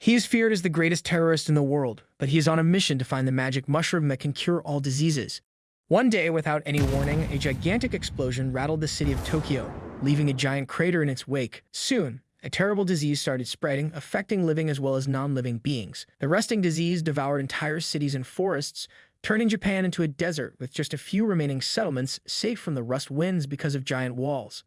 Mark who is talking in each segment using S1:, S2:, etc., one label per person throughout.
S1: He is feared as the greatest terrorist in the world, but he is on a mission to find the magic mushroom that can cure all diseases. One day, without any warning, a gigantic explosion rattled the city of Tokyo, leaving a giant crater in its wake. Soon, a terrible disease started spreading, affecting living as well as non-living beings. The rusting disease devoured entire cities and forests, turning Japan into a desert with just a few remaining settlements safe from the rust winds because of giant walls.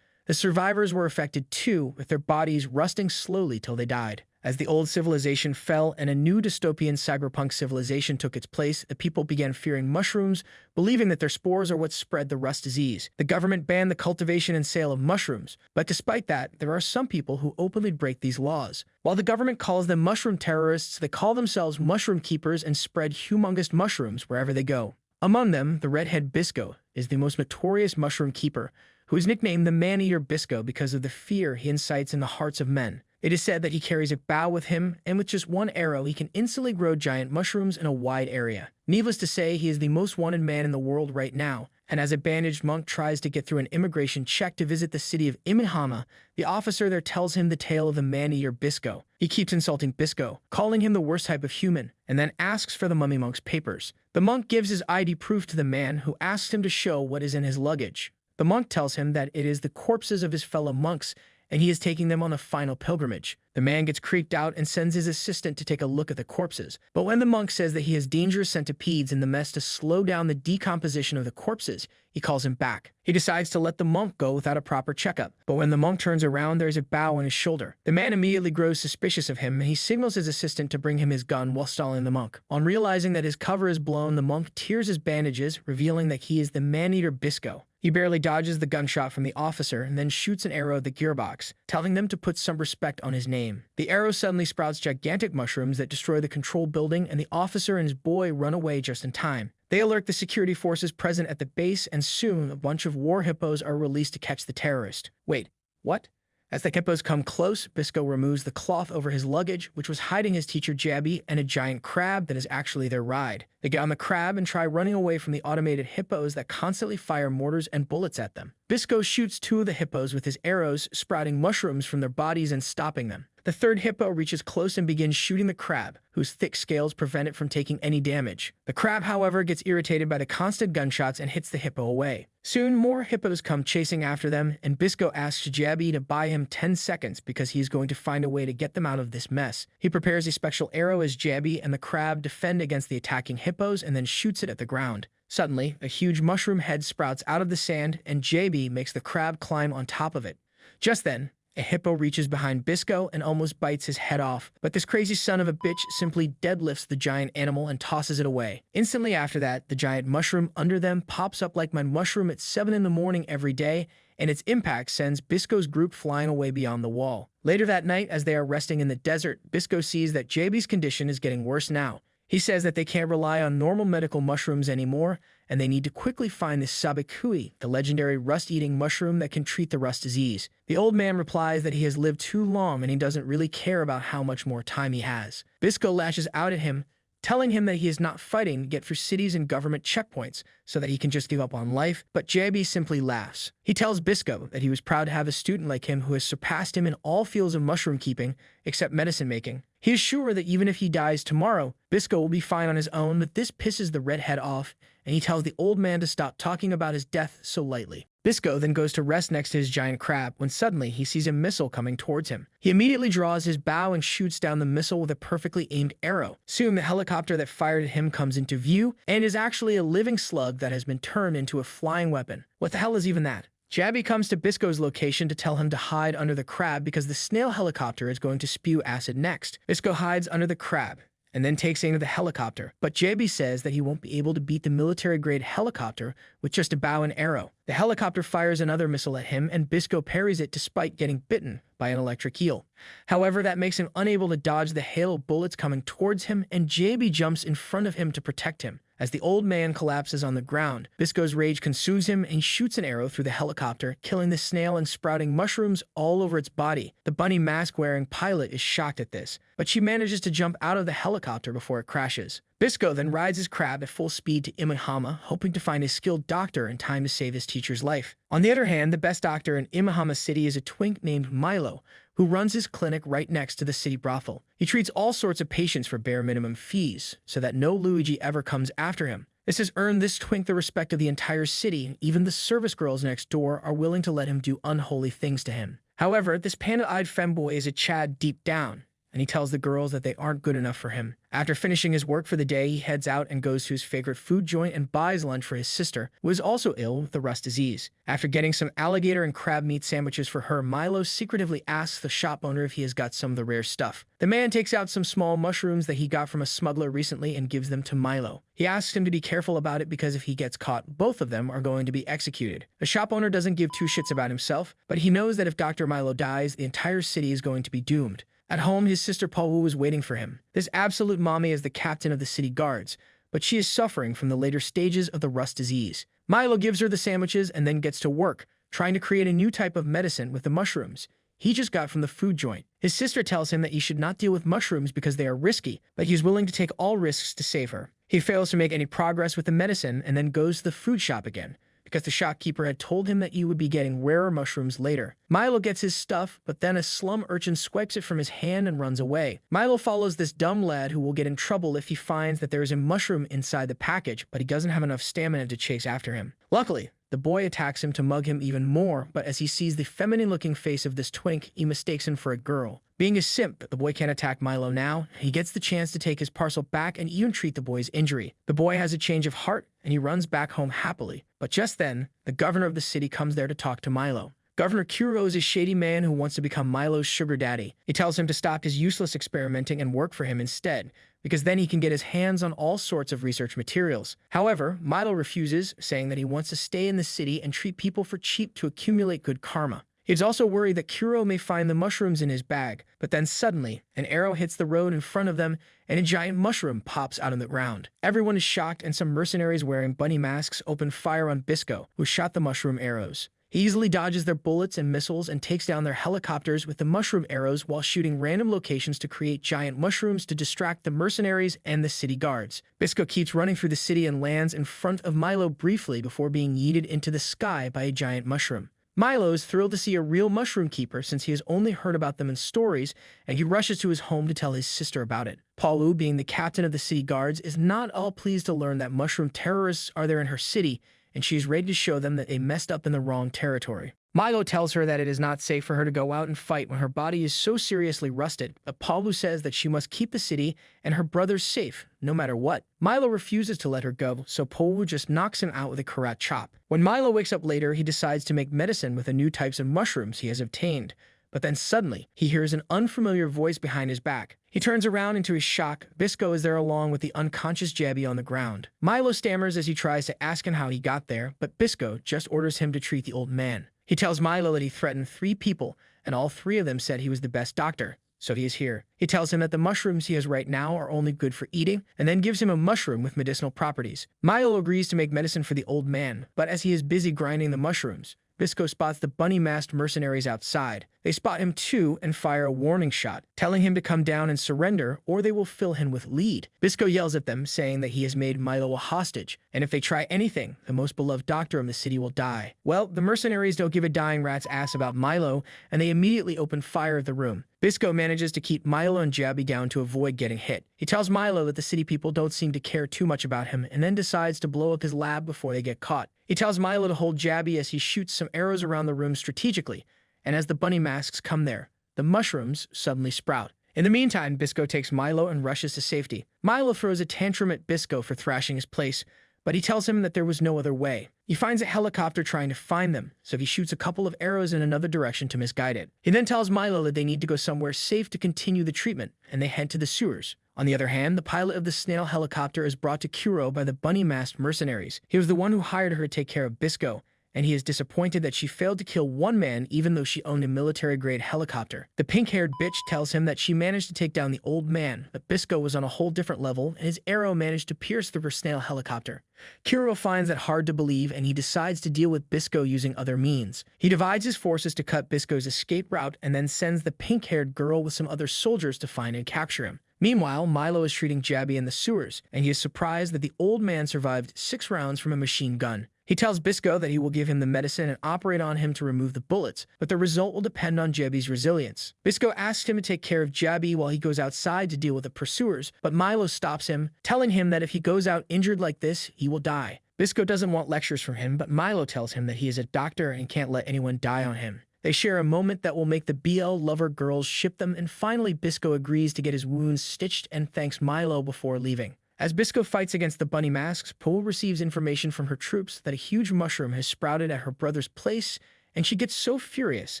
S1: The survivors were affected too, with their bodies rusting slowly till they died. As the old civilization fell and a new dystopian cyberpunk civilization took its place, the people began fearing mushrooms, believing that their spores are what spread the rust disease. The government banned the cultivation and sale of mushrooms, but despite that, there are some people who openly break these laws. While the government calls them mushroom terrorists, they call themselves mushroom keepers and spread humongous mushrooms wherever they go. Among them, the redhead bisco is the most notorious mushroom keeper, who is nicknamed the man-eater bisco because of the fear he incites in the hearts of men. It is said that he carries a bow with him, and with just one arrow he can instantly grow giant mushrooms in a wide area. Needless to say, he is the most wanted man in the world right now, and as a bandaged monk tries to get through an immigration check to visit the city of Imihama, the officer there tells him the tale of the man-eater bisco. He keeps insulting Bisco, calling him the worst type of human, and then asks for the mummy monk's papers. The monk gives his ID proof to the man, who asks him to show what is in his luggage. The monk tells him that it is the corpses of his fellow monks, and he is taking them on a final pilgrimage. The man gets creeped out and sends his assistant to take a look at the corpses. But when the monk says that he has dangerous centipedes in the mess to slow down the decomposition of the corpses, he calls him back. He decides to let the monk go without a proper checkup. But when the monk turns around, there's a bow on his shoulder. The man immediately grows suspicious of him, and he signals his assistant to bring him his gun while stalling the monk. On realizing that his cover is blown, the monk tears his bandages, revealing that he is the man-eater Bisco. He barely dodges the gunshot from the officer and then shoots an arrow at the gearbox, telling them to put some respect on his name. The arrow suddenly sprouts gigantic mushrooms that destroy the control building, and the officer and his boy run away just in time. They alert the security forces present at the base, and soon a bunch of war hippos are released to catch the terrorist. Wait, what? As the hippos come close, Bisco removes the cloth over his luggage, which was hiding his teacher Jabby and a giant crab that is actually their ride. They get on the crab and try running away from the automated hippos that constantly fire mortars and bullets at them. Bisco shoots two of the hippos with his arrows, sprouting mushrooms from their bodies and stopping them. The third hippo reaches close and begins shooting the crab, whose thick scales prevent it from taking any damage. The crab, however, gets irritated by the constant gunshots and hits the hippo away. Soon, more hippos come chasing after them, and Bisco asks Jabby to buy him 10 seconds because he is going to find a way to get them out of this mess. He prepares a special arrow as Jabby and the crab defend against the attacking hippos and then shoots it at the ground. Suddenly, a huge mushroom head sprouts out of the sand, and Jabby makes the crab climb on top of it. Just then, a hippo reaches behind Bisco and almost bites his head off, but this crazy son of a bitch simply deadlifts the giant animal and tosses it away. Instantly after that, the giant mushroom under them pops up like my mushroom at 7 in the morning every day, and its impact sends Bisco's group flying away beyond the wall. Later that night, as they are resting in the desert, Bisco sees that Jabby's condition is getting worse now. He says that they can't rely on normal medical mushrooms anymore, and they need to quickly find this Sabikui, the legendary rust-eating mushroom that can treat the rust disease. The old man replies that he has lived too long and he doesn't really care about how much more time he has. Bisco lashes out at him, telling him that he is not fighting to get through cities and government checkpoints so that he can just give up on life, but Jabby simply laughs. He tells Bisco that he was proud to have a student like him who has surpassed him in all fields of mushroom keeping except medicine making. He is sure that even if he dies tomorrow, Bisco will be fine on his own, but this pisses the redhead off, and he tells the old man to stop talking about his death so lightly. Bisco then goes to rest next to his giant crab when suddenly he sees a missile coming towards him. He immediately draws his bow and shoots down the missile with a perfectly aimed arrow. Soon the helicopter that fired at him comes into view and is actually a living slug that has been turned into a flying weapon. What the hell is even that? Jabby comes to Bisco's location to tell him to hide under the crab because the snail helicopter is going to spew acid next. Bisco hides under the crab and then takes aim at the helicopter, but Jabby says that he won't be able to beat the military-grade helicopter with just a bow and arrow. The helicopter fires another missile at him, and Bisco parries it despite getting bitten by an electric eel. However, that makes him unable to dodge the hail of bullets coming towards him, and Jabby jumps in front of him to protect him. As the old man collapses on the ground, Bisco's rage consumes him and he shoots an arrow through the helicopter, killing the snail and sprouting mushrooms all over its body. The bunny mask-wearing pilot is shocked at this, but she manages to jump out of the helicopter before it crashes. Bisco then rides his crab at full speed to Imihama, hoping to find a skilled doctor in time to save his teacher's life. On the other hand, the best doctor in Imihama City is a twink named Milo, who runs his clinic right next to the city brothel. He treats all sorts of patients for bare minimum fees, so that no Luigi ever comes after him. This has earned this twink the respect of the entire city, and even the service girls next door are willing to let him do unholy things to him. However, this panda-eyed femboy is a Chad deep down, and he tells the girls that they aren't good enough for him. After finishing his work for the day, he heads out and goes to his favorite food joint and buys lunch for his sister, who is also ill with the rust disease. After getting some alligator and crab meat sandwiches for her, Milo secretively asks the shop owner if he has got some of the rare stuff. The man takes out some small mushrooms that he got from a smuggler recently and gives them to Milo. He asks him to be careful about it because if he gets caught, both of them are going to be executed. The shop owner doesn't give two shits about himself, but he knows that if Dr. Milo dies, the entire city is going to be doomed. At home, his sister Paul Wu is waiting for him. This absolute mommy is the captain of the city guards, but she is suffering from the later stages of the rust disease. Milo gives her the sandwiches and then gets to work, trying to create a new type of medicine with the mushrooms he just got from the food joint. His sister tells him that he should not deal with mushrooms because they are risky, but he's willing to take all risks to save her. He fails to make any progress with the medicine and then goes to the food shop again, because the shopkeeper had told him that you would be getting rarer mushrooms later. Milo gets his stuff, but then a slum urchin swipes it from his hand and runs away. Milo follows this dumb lad who will get in trouble if he finds that there is a mushroom inside the package, but he doesn't have enough stamina to chase after him. Luckily, the boy attacks him to mug him even more, but as he sees the feminine-looking face of this twink, he mistakes him for a girl. Being a simp, the boy can't attack Milo now. He gets the chance to take his parcel back and even treat the boy's injury. The boy has a change of heart, and he runs back home happily. But just then, the governor of the city comes there to talk to Milo. Governor Kuro is a shady man who wants to become Milo's sugar daddy. He tells him to stop his useless experimenting and work for him instead, because then he can get his hands on all sorts of research materials. However, Milo refuses, saying that he wants to stay in the city and treat people for cheap to accumulate good karma. He's also worried that Kuro may find the mushrooms in his bag, but then suddenly, an arrow hits the road in front of them, and a giant mushroom pops out of the ground. Everyone is shocked, and some mercenaries wearing bunny masks open fire on Bisco, who shot the mushroom arrows. He easily dodges their bullets and missiles and takes down their helicopters with the mushroom arrows while shooting random locations to create giant mushrooms to distract the mercenaries and the city guards. Bisco keeps running through the city and lands in front of Milo briefly before being yeeted into the sky by a giant mushroom. Milo is thrilled to see a real mushroom keeper since he has only heard about them in stories, and he rushes to his home to tell his sister about it. Paul Wu, being the captain of the city guards, is not all pleased to learn that mushroom terrorists are there in her city, and she is ready to show them that they messed up in the wrong territory. Milo tells her that it is not safe for her to go out and fight when her body is so seriously rusted, but Paul Wu says that she must keep the city and her brothers safe, no matter what. Milo refuses to let her go, so Paul Wu just knocks him out with a karate chop. When Milo wakes up later, he decides to make medicine with the new types of mushrooms he has obtained. But then suddenly, he hears an unfamiliar voice behind his back. He turns around, and to his shock, Bisco is there along with the unconscious Jabby on the ground. Milo stammers as he tries to ask him how he got there, but Bisco just orders him to treat the old man. He tells Milo that he threatened 3 people, and all 3 of them said he was the best doctor, so he is here. He tells him that the mushrooms he has right now are only good for eating, and then gives him a mushroom with medicinal properties. Milo agrees to make medicine for the old man, but as he is busy grinding the mushrooms, Bisco spots the bunny-masked mercenaries outside. They spot him too and fire a warning shot, telling him to come down and surrender or they will fill him with lead. Bisco yells at them, saying that he has made Milo a hostage, and if they try anything, the most beloved doctor in the city will die. Well, the mercenaries don't give a dying rat's ass about Milo, and they immediately open fire at the room. Bisco manages to keep Milo and Jabby down to avoid getting hit. He tells Milo that the city people don't seem to care too much about him, and then decides to blow up his lab before they get caught. He tells Milo to hold Jabby as he shoots some arrows around the room strategically, and as the bunny masks come there, the mushrooms suddenly sprout. In the meantime, Bisco takes Milo and rushes to safety. Milo throws a tantrum at Bisco for thrashing his place, but he tells him that there was no other way. He finds a helicopter trying to find them, so he shoots a couple of arrows in another direction to misguide it. He then tells Milo that they need to go somewhere safe to continue the treatment, and they head to the sewers. On the other hand, the pilot of the snail helicopter is brought to Kuro by the bunny-masked mercenaries. He was the one who hired her to take care of Bisco, and he is disappointed that she failed to kill one man even though she owned a military-grade helicopter. The pink-haired bitch tells him that she managed to take down the old man, but Bisco was on a whole different level, and his arrow managed to pierce through her snail helicopter. Kuro finds that hard to believe, and he decides to deal with Bisco using other means. He divides his forces to cut Bisco's escape route and then sends the pink-haired girl with some other soldiers to find and capture him. Meanwhile, Milo is treating Jabby in the sewers, and he is surprised that the old man survived 6 rounds from a machine gun. He tells Bisco that he will give him the medicine and operate on him to remove the bullets, but the result will depend on Jabby's resilience. Bisco asks him to take care of Jabby while he goes outside to deal with the pursuers, but Milo stops him, telling him that if he goes out injured like this, he will die. Bisco doesn't want lectures from him, but Milo tells him that he is a doctor and can't let anyone die on him. They share a moment that will make the BL lover girls ship them, and finally Bisco agrees to get his wounds stitched and thanks Milo before leaving. As Bisco fights against the bunny masks, Poe receives information from her troops that a huge mushroom has sprouted at her brother's place, and she gets so furious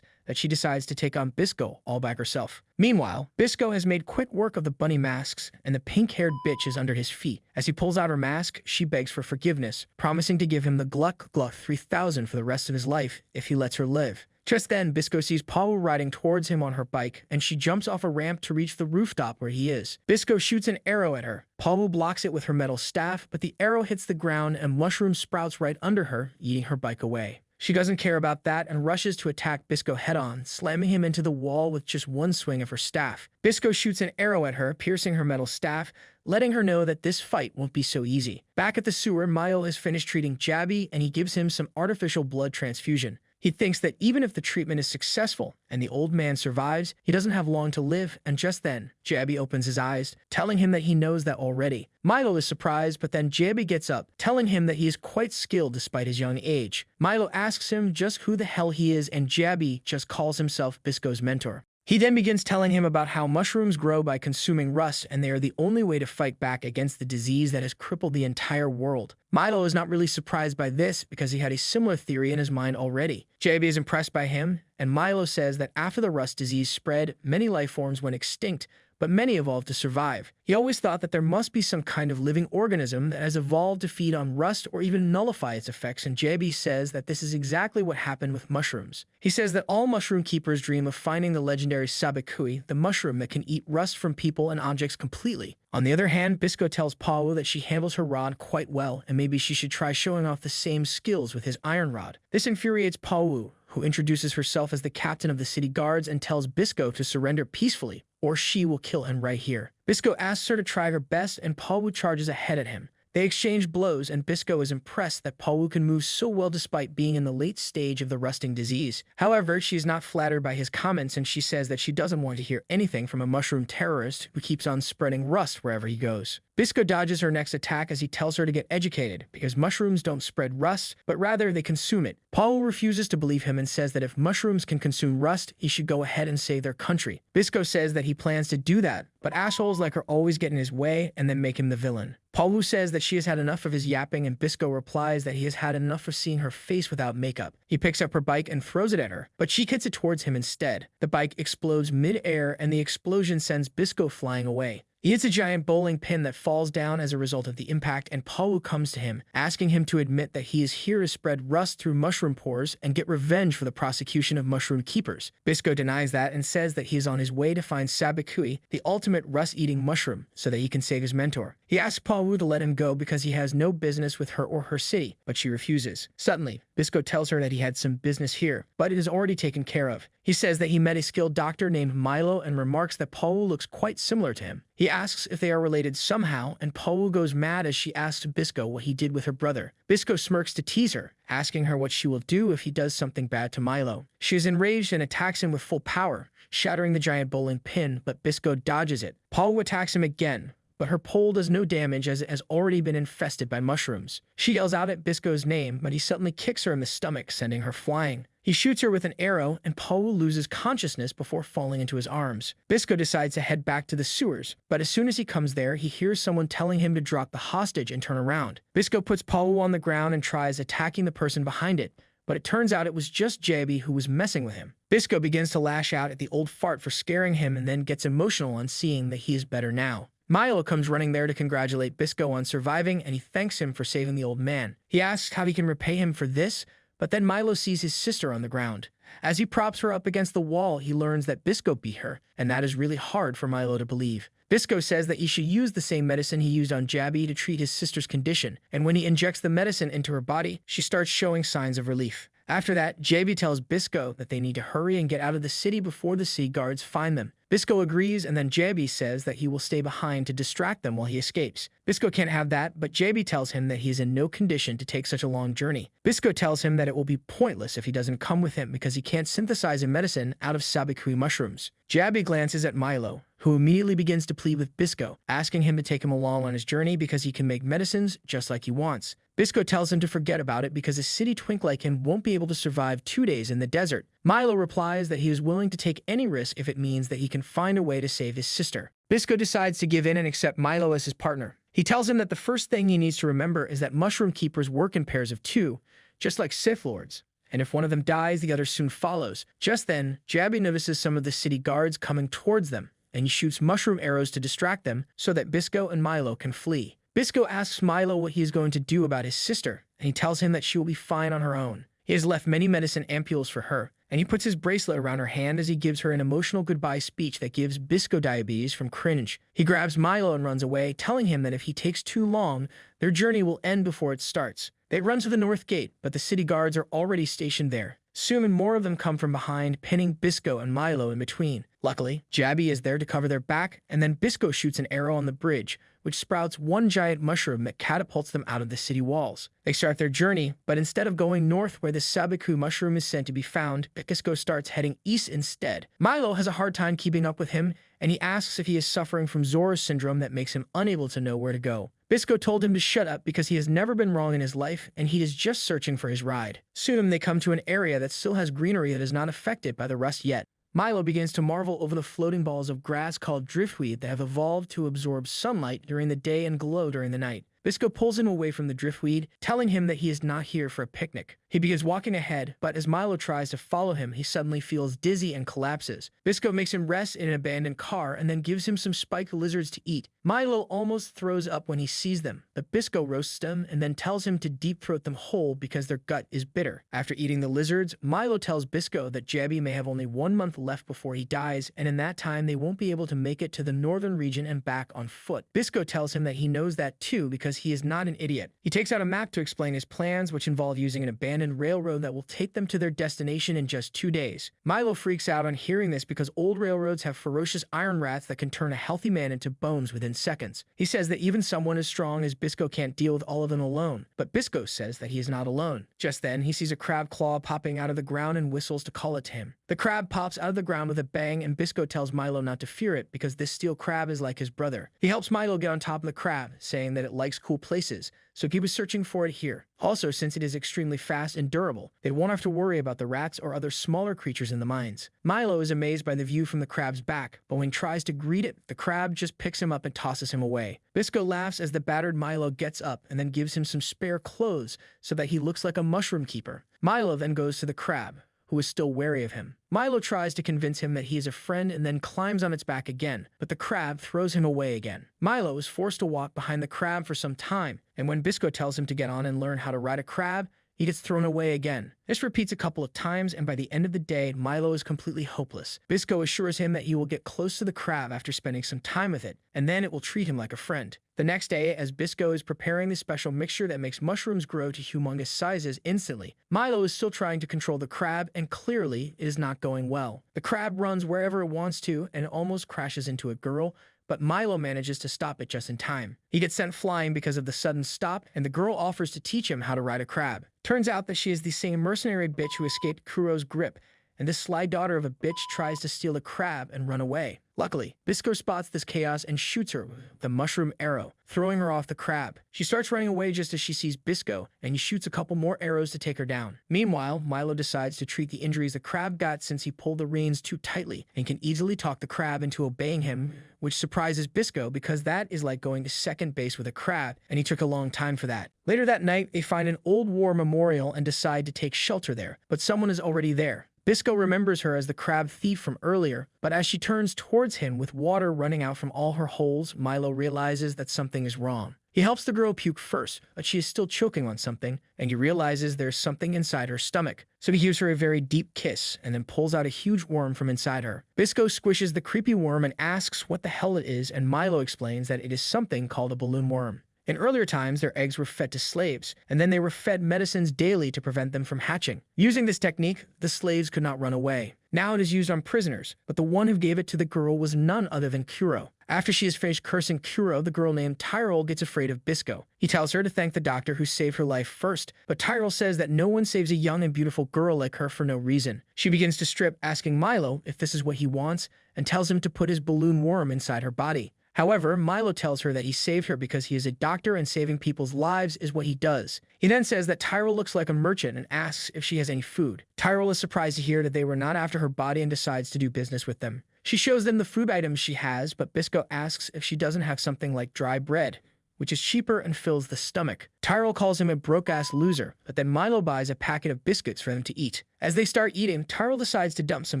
S1: that she decides to take on Bisco all by herself. Meanwhile, Bisco has made quick work of the bunny masks, and the pink-haired bitch is under his feet. As he pulls out her mask, she begs for forgiveness, promising to give him the Gluck Gluck 3000 for the rest of his life if he lets her live. Just then, Bisco sees Pawu riding towards him on her bike, and she jumps off a ramp to reach the rooftop where he is. Bisco shoots an arrow at her. Pawu blocks it with her metal staff, but the arrow hits the ground and mushroom sprouts right under her, eating her bike away. She doesn't care about that and rushes to attack Bisco head-on, slamming him into the wall with just one swing of her staff. Bisco shoots an arrow at her, piercing her metal staff, letting her know that this fight won't be so easy. Back at the sewer, Milo has finished treating Jabby, and he gives him some artificial blood transfusion. He thinks that even if the treatment is successful and the old man survives, he doesn't have long to live, and just then, Jabby opens his eyes, telling him that he knows that already. Milo is surprised, but then Jabby gets up, telling him that he is quite skilled despite his young age. Milo asks him just who the hell he is, and Jabby just calls himself Bisco's mentor. He then begins telling him about how mushrooms grow by consuming rust, and they are the only way to fight back against the disease that has crippled the entire world. Milo is not really surprised by this because he had a similar theory in his mind already. Jabby is impressed by him, and Milo says that after the rust disease spread, many life forms went extinct, but many evolved to survive. He always thought that there must be some kind of living organism that has evolved to feed on rust or even nullify its effects, and Jabby says that this is exactly what happened with mushrooms. He says that all mushroom keepers dream of finding the legendary Sabikui, the mushroom that can eat rust from people and objects completely. On the other hand, Bisco tells Pawu that she handles her rod quite well, and maybe she should try showing off the same skills with his iron rod. This infuriates Pawu, who introduces herself as the captain of the city guards and tells Bisco to surrender peacefully, or she will kill him right here. Bisco asks her to try her best, and Pawu charges ahead at him. They exchange blows, and Bisco is impressed that Pawu can move so well despite being in the late stage of the rusting disease. However, she is not flattered by his comments, and she says that she doesn't want to hear anything from a mushroom terrorist who keeps on spreading rust wherever he goes. Bisco dodges her next attack as he tells her to get educated, because mushrooms don't spread rust, but rather they consume it. Pawu refuses to believe him and says that if mushrooms can consume rust, he should go ahead and save their country. Bisco says that he plans to do that, but assholes like her always get in his way and then make him the villain. Pawu says that she has had enough of his yapping, and Bisco replies that he has had enough of seeing her face without makeup. He picks up her bike and throws it at her, but she kicks it towards him instead. The bike explodes mid-air, and the explosion sends Bisco flying away. He hits a giant bowling pin that falls down as a result of the impact, and Pawu comes to him, asking him to admit that he is here to spread rust through mushroom pores and get revenge for the prosecution of mushroom keepers. Bisco denies that and says that he is on his way to find Sabikui, the ultimate rust-eating mushroom, so that he can save his mentor. He asks Pawu to let him go because he has no business with her or her city, but she refuses. Suddenly, Bisco tells her that he had some business here, but it is already taken care of. He says that he met a skilled doctor named Milo and remarks that Pawu looks quite similar to him. He asks if they are related somehow, and Pawu goes mad as she asks Bisco what he did with her brother. Bisco smirks to tease her, asking her what she will do if he does something bad to Milo. She is enraged and attacks him with full power, shattering the giant bowling pin, but Bisco dodges it. Pawu attacks him again, but her pole does no damage as it has already been infested by mushrooms. She yells out at Bisco's name, but he suddenly kicks her in the stomach, sending her flying. He shoots her with an arrow, and Pawu loses consciousness before falling into his arms. Bisco decides to head back to the sewers, but as soon as he comes there, he hears someone telling him to drop the hostage and turn around. Bisco puts Pawu on the ground and tries attacking the person behind it, but it turns out it was just Jabby who was messing with him. Bisco begins to lash out at the old fart for scaring him and then gets emotional on seeing that he is better now. Milo comes running there to congratulate Bisco on surviving, and he thanks him for saving the old man. He asks how he can repay him for this, but then Milo sees his sister on the ground. As he props her up against the wall, he learns that Bisco beat her, and that is really hard for Milo to believe. Bisco says that he should use the same medicine he used on Jabby to treat his sister's condition, and when he injects the medicine into her body, she starts showing signs of relief. After that, JB tells Bisco that they need to hurry and get out of the city before the city guards find them. Bisco agrees, and then JB says that he will stay behind to distract them while he escapes. Bisco can't have that, but JB tells him that he is in no condition to take such a long journey. Bisco tells him that it will be pointless if he doesn't come with him because he can't synthesize a medicine out of Sabikui mushrooms. JB glances at Milo, who immediately begins to plead with Bisco, asking him to take him along on his journey because he can make medicines just like he wants. Bisco tells him to forget about it because a city twink like him won't be able to survive 2 days in the desert. Milo replies that he is willing to take any risk if it means that he can find a way to save his sister. Bisco decides to give in and accept Milo as his partner. He tells him that the first thing he needs to remember is that mushroom keepers work in pairs of 2, just like Sith Lords. And if one of them dies, the other soon follows. Just then, JB notices some of the city guards coming towards them, and he shoots mushroom arrows to distract them so that Bisco and Milo can flee. Bisco asks Milo what he is going to do about his sister, and he tells him that she will be fine on her own. He has left many medicine ampules for her, and he puts his bracelet around her hand as he gives her an emotional goodbye speech that gives Bisco diabetes from cringe. He grabs Milo and runs away, telling him that if he takes too long, their journey will end before it starts. They run to the north gate, but the city guards are already stationed there. Soon more of them come from behind, pinning Bisco and Milo in between. Luckily, JB is there to cover their back, and then Bisco shoots an arrow on the bridge, which sprouts one giant mushroom that catapults them out of the city walls. They start their journey, but instead of going north where the Sabikui mushroom is said to be found, Bisco starts heading east instead. Milo has a hard time keeping up with him, and he asks if he is suffering from Zora's syndrome that makes him unable to know where to go. Bisco told him to shut up because he has never been wrong in his life, and he is just searching for his ride. Soon they come to an area that still has greenery that is not affected by the rust yet. Milo begins to marvel over the floating balls of grass called driftweed that have evolved to absorb sunlight during the day and glow during the night. Bisco pulls him away from the driftweed, telling him that he is not here for a picnic. He begins walking ahead, but as Milo tries to follow him, he suddenly feels dizzy and collapses. Bisco makes him rest in an abandoned car and then gives him some spiked lizards to eat. Milo almost throws up when he sees them, but Bisco roasts them and then tells him to deep throat them whole because their gut is bitter. After eating the lizards, Milo tells Bisco that JB may have only 1 month left before he dies, and in that time they won't be able to make it to the northern region and back on foot. Bisco tells him that he knows that too because he is not an idiot. He takes out a map to explain his plans, which involve using an abandoned railroad that will take them to their destination in just 2 days. Milo freaks out on hearing this because old railroads have ferocious iron rats that can turn a healthy man into bones within seconds. He says that even someone as strong as Bisco can't deal with all of them alone, but Bisco says that he is not alone. Just then, he sees a crab claw popping out of the ground and whistles to call it to him. The crab pops out of the ground with a bang, and Bisco tells Milo not to fear it because this steel crab is like his brother. He helps Milo get on top of the crab, saying that it likes cool places, so keep searching for it here. Also, since it is extremely fast and durable, they won't have to worry about the rats or other smaller creatures in the mines. Milo is amazed by the view from the crab's back, but when he tries to greet it, the crab just picks him up and tosses him away. Bisco laughs as the battered Milo gets up and then gives him some spare clothes so that he looks like a mushroom keeper. Milo then goes to the crab, who is still wary of him. Milo tries to convince him that he is a friend and then climbs on its back again, but the crab throws him away again. Milo is forced to walk behind the crab for some time, and when Bisco tells him to get on and learn how to ride a crab, he gets thrown away again. This repeats a couple of times, and by the end of the day, Milo is completely hopeless. Bisco assures him that he will get close to the crab after spending some time with it, and then it will treat him like a friend. The next day, as Bisco is preparing the special mixture that makes mushrooms grow to humongous sizes instantly, Milo is still trying to control the crab, and clearly it is not going well. The crab runs wherever it wants to and almost crashes into a girl, but Milo manages to stop it just in time. He gets sent flying because of the sudden stop, and the girl offers to teach him how to ride a crab. Turns out that she is the same mercenary bitch who escaped Kuro's grip, and this sly daughter of a bitch tries to steal a crab and run away. Luckily, Bisco spots this chaos and shoots her with the mushroom arrow, throwing her off the crab. She starts running away just as she sees Bisco, and he shoots a couple more arrows to take her down. Meanwhile, Milo decides to treat the injuries the crab got since he pulled the reins too tightly and can easily talk the crab into obeying him, which surprises Bisco because that is like going to second base with a crab, and he took a long time for that. Later that night, they find an old war memorial and decide to take shelter there, but someone is already there. Bisco remembers her as the crab thief from earlier, but as she turns towards him with water running out from all her holes, Milo realizes that something is wrong. He helps the girl puke first, but she is still choking on something, and he realizes there's something inside her stomach. So he gives her a very deep kiss, and then pulls out a huge worm from inside her. Bisco squishes the creepy worm and asks what the hell it is, and Milo explains that it is something called a balloon worm. In earlier times, their eggs were fed to slaves, and then they were fed medicines daily to prevent them from hatching. Using this technique, the slaves could not run away. Now it is used on prisoners, but the one who gave it to the girl was none other than Kuro. After she has finished cursing Kuro, the girl named Tyrell gets afraid of Bisco. He tells her to thank the doctor who saved her life first, but Tyrell says that no one saves a young and beautiful girl like her for no reason. She begins to strip, asking Milo if this is what he wants, and tells him to put his balloon worm inside her body. However, Milo tells her that he saved her because he is a doctor and saving people's lives is what he does. He then says that Tyrell looks like a merchant and asks if she has any food. Tyrell is surprised to hear that they were not after her body and decides to do business with them. She shows them the food items she has, but Bisco asks if she doesn't have something like dry bread, which is cheaper and fills the stomach. Tyrell calls him a broke-ass loser, but then Milo buys a packet of biscuits for them to eat. As they start eating, Tyrell decides to dump some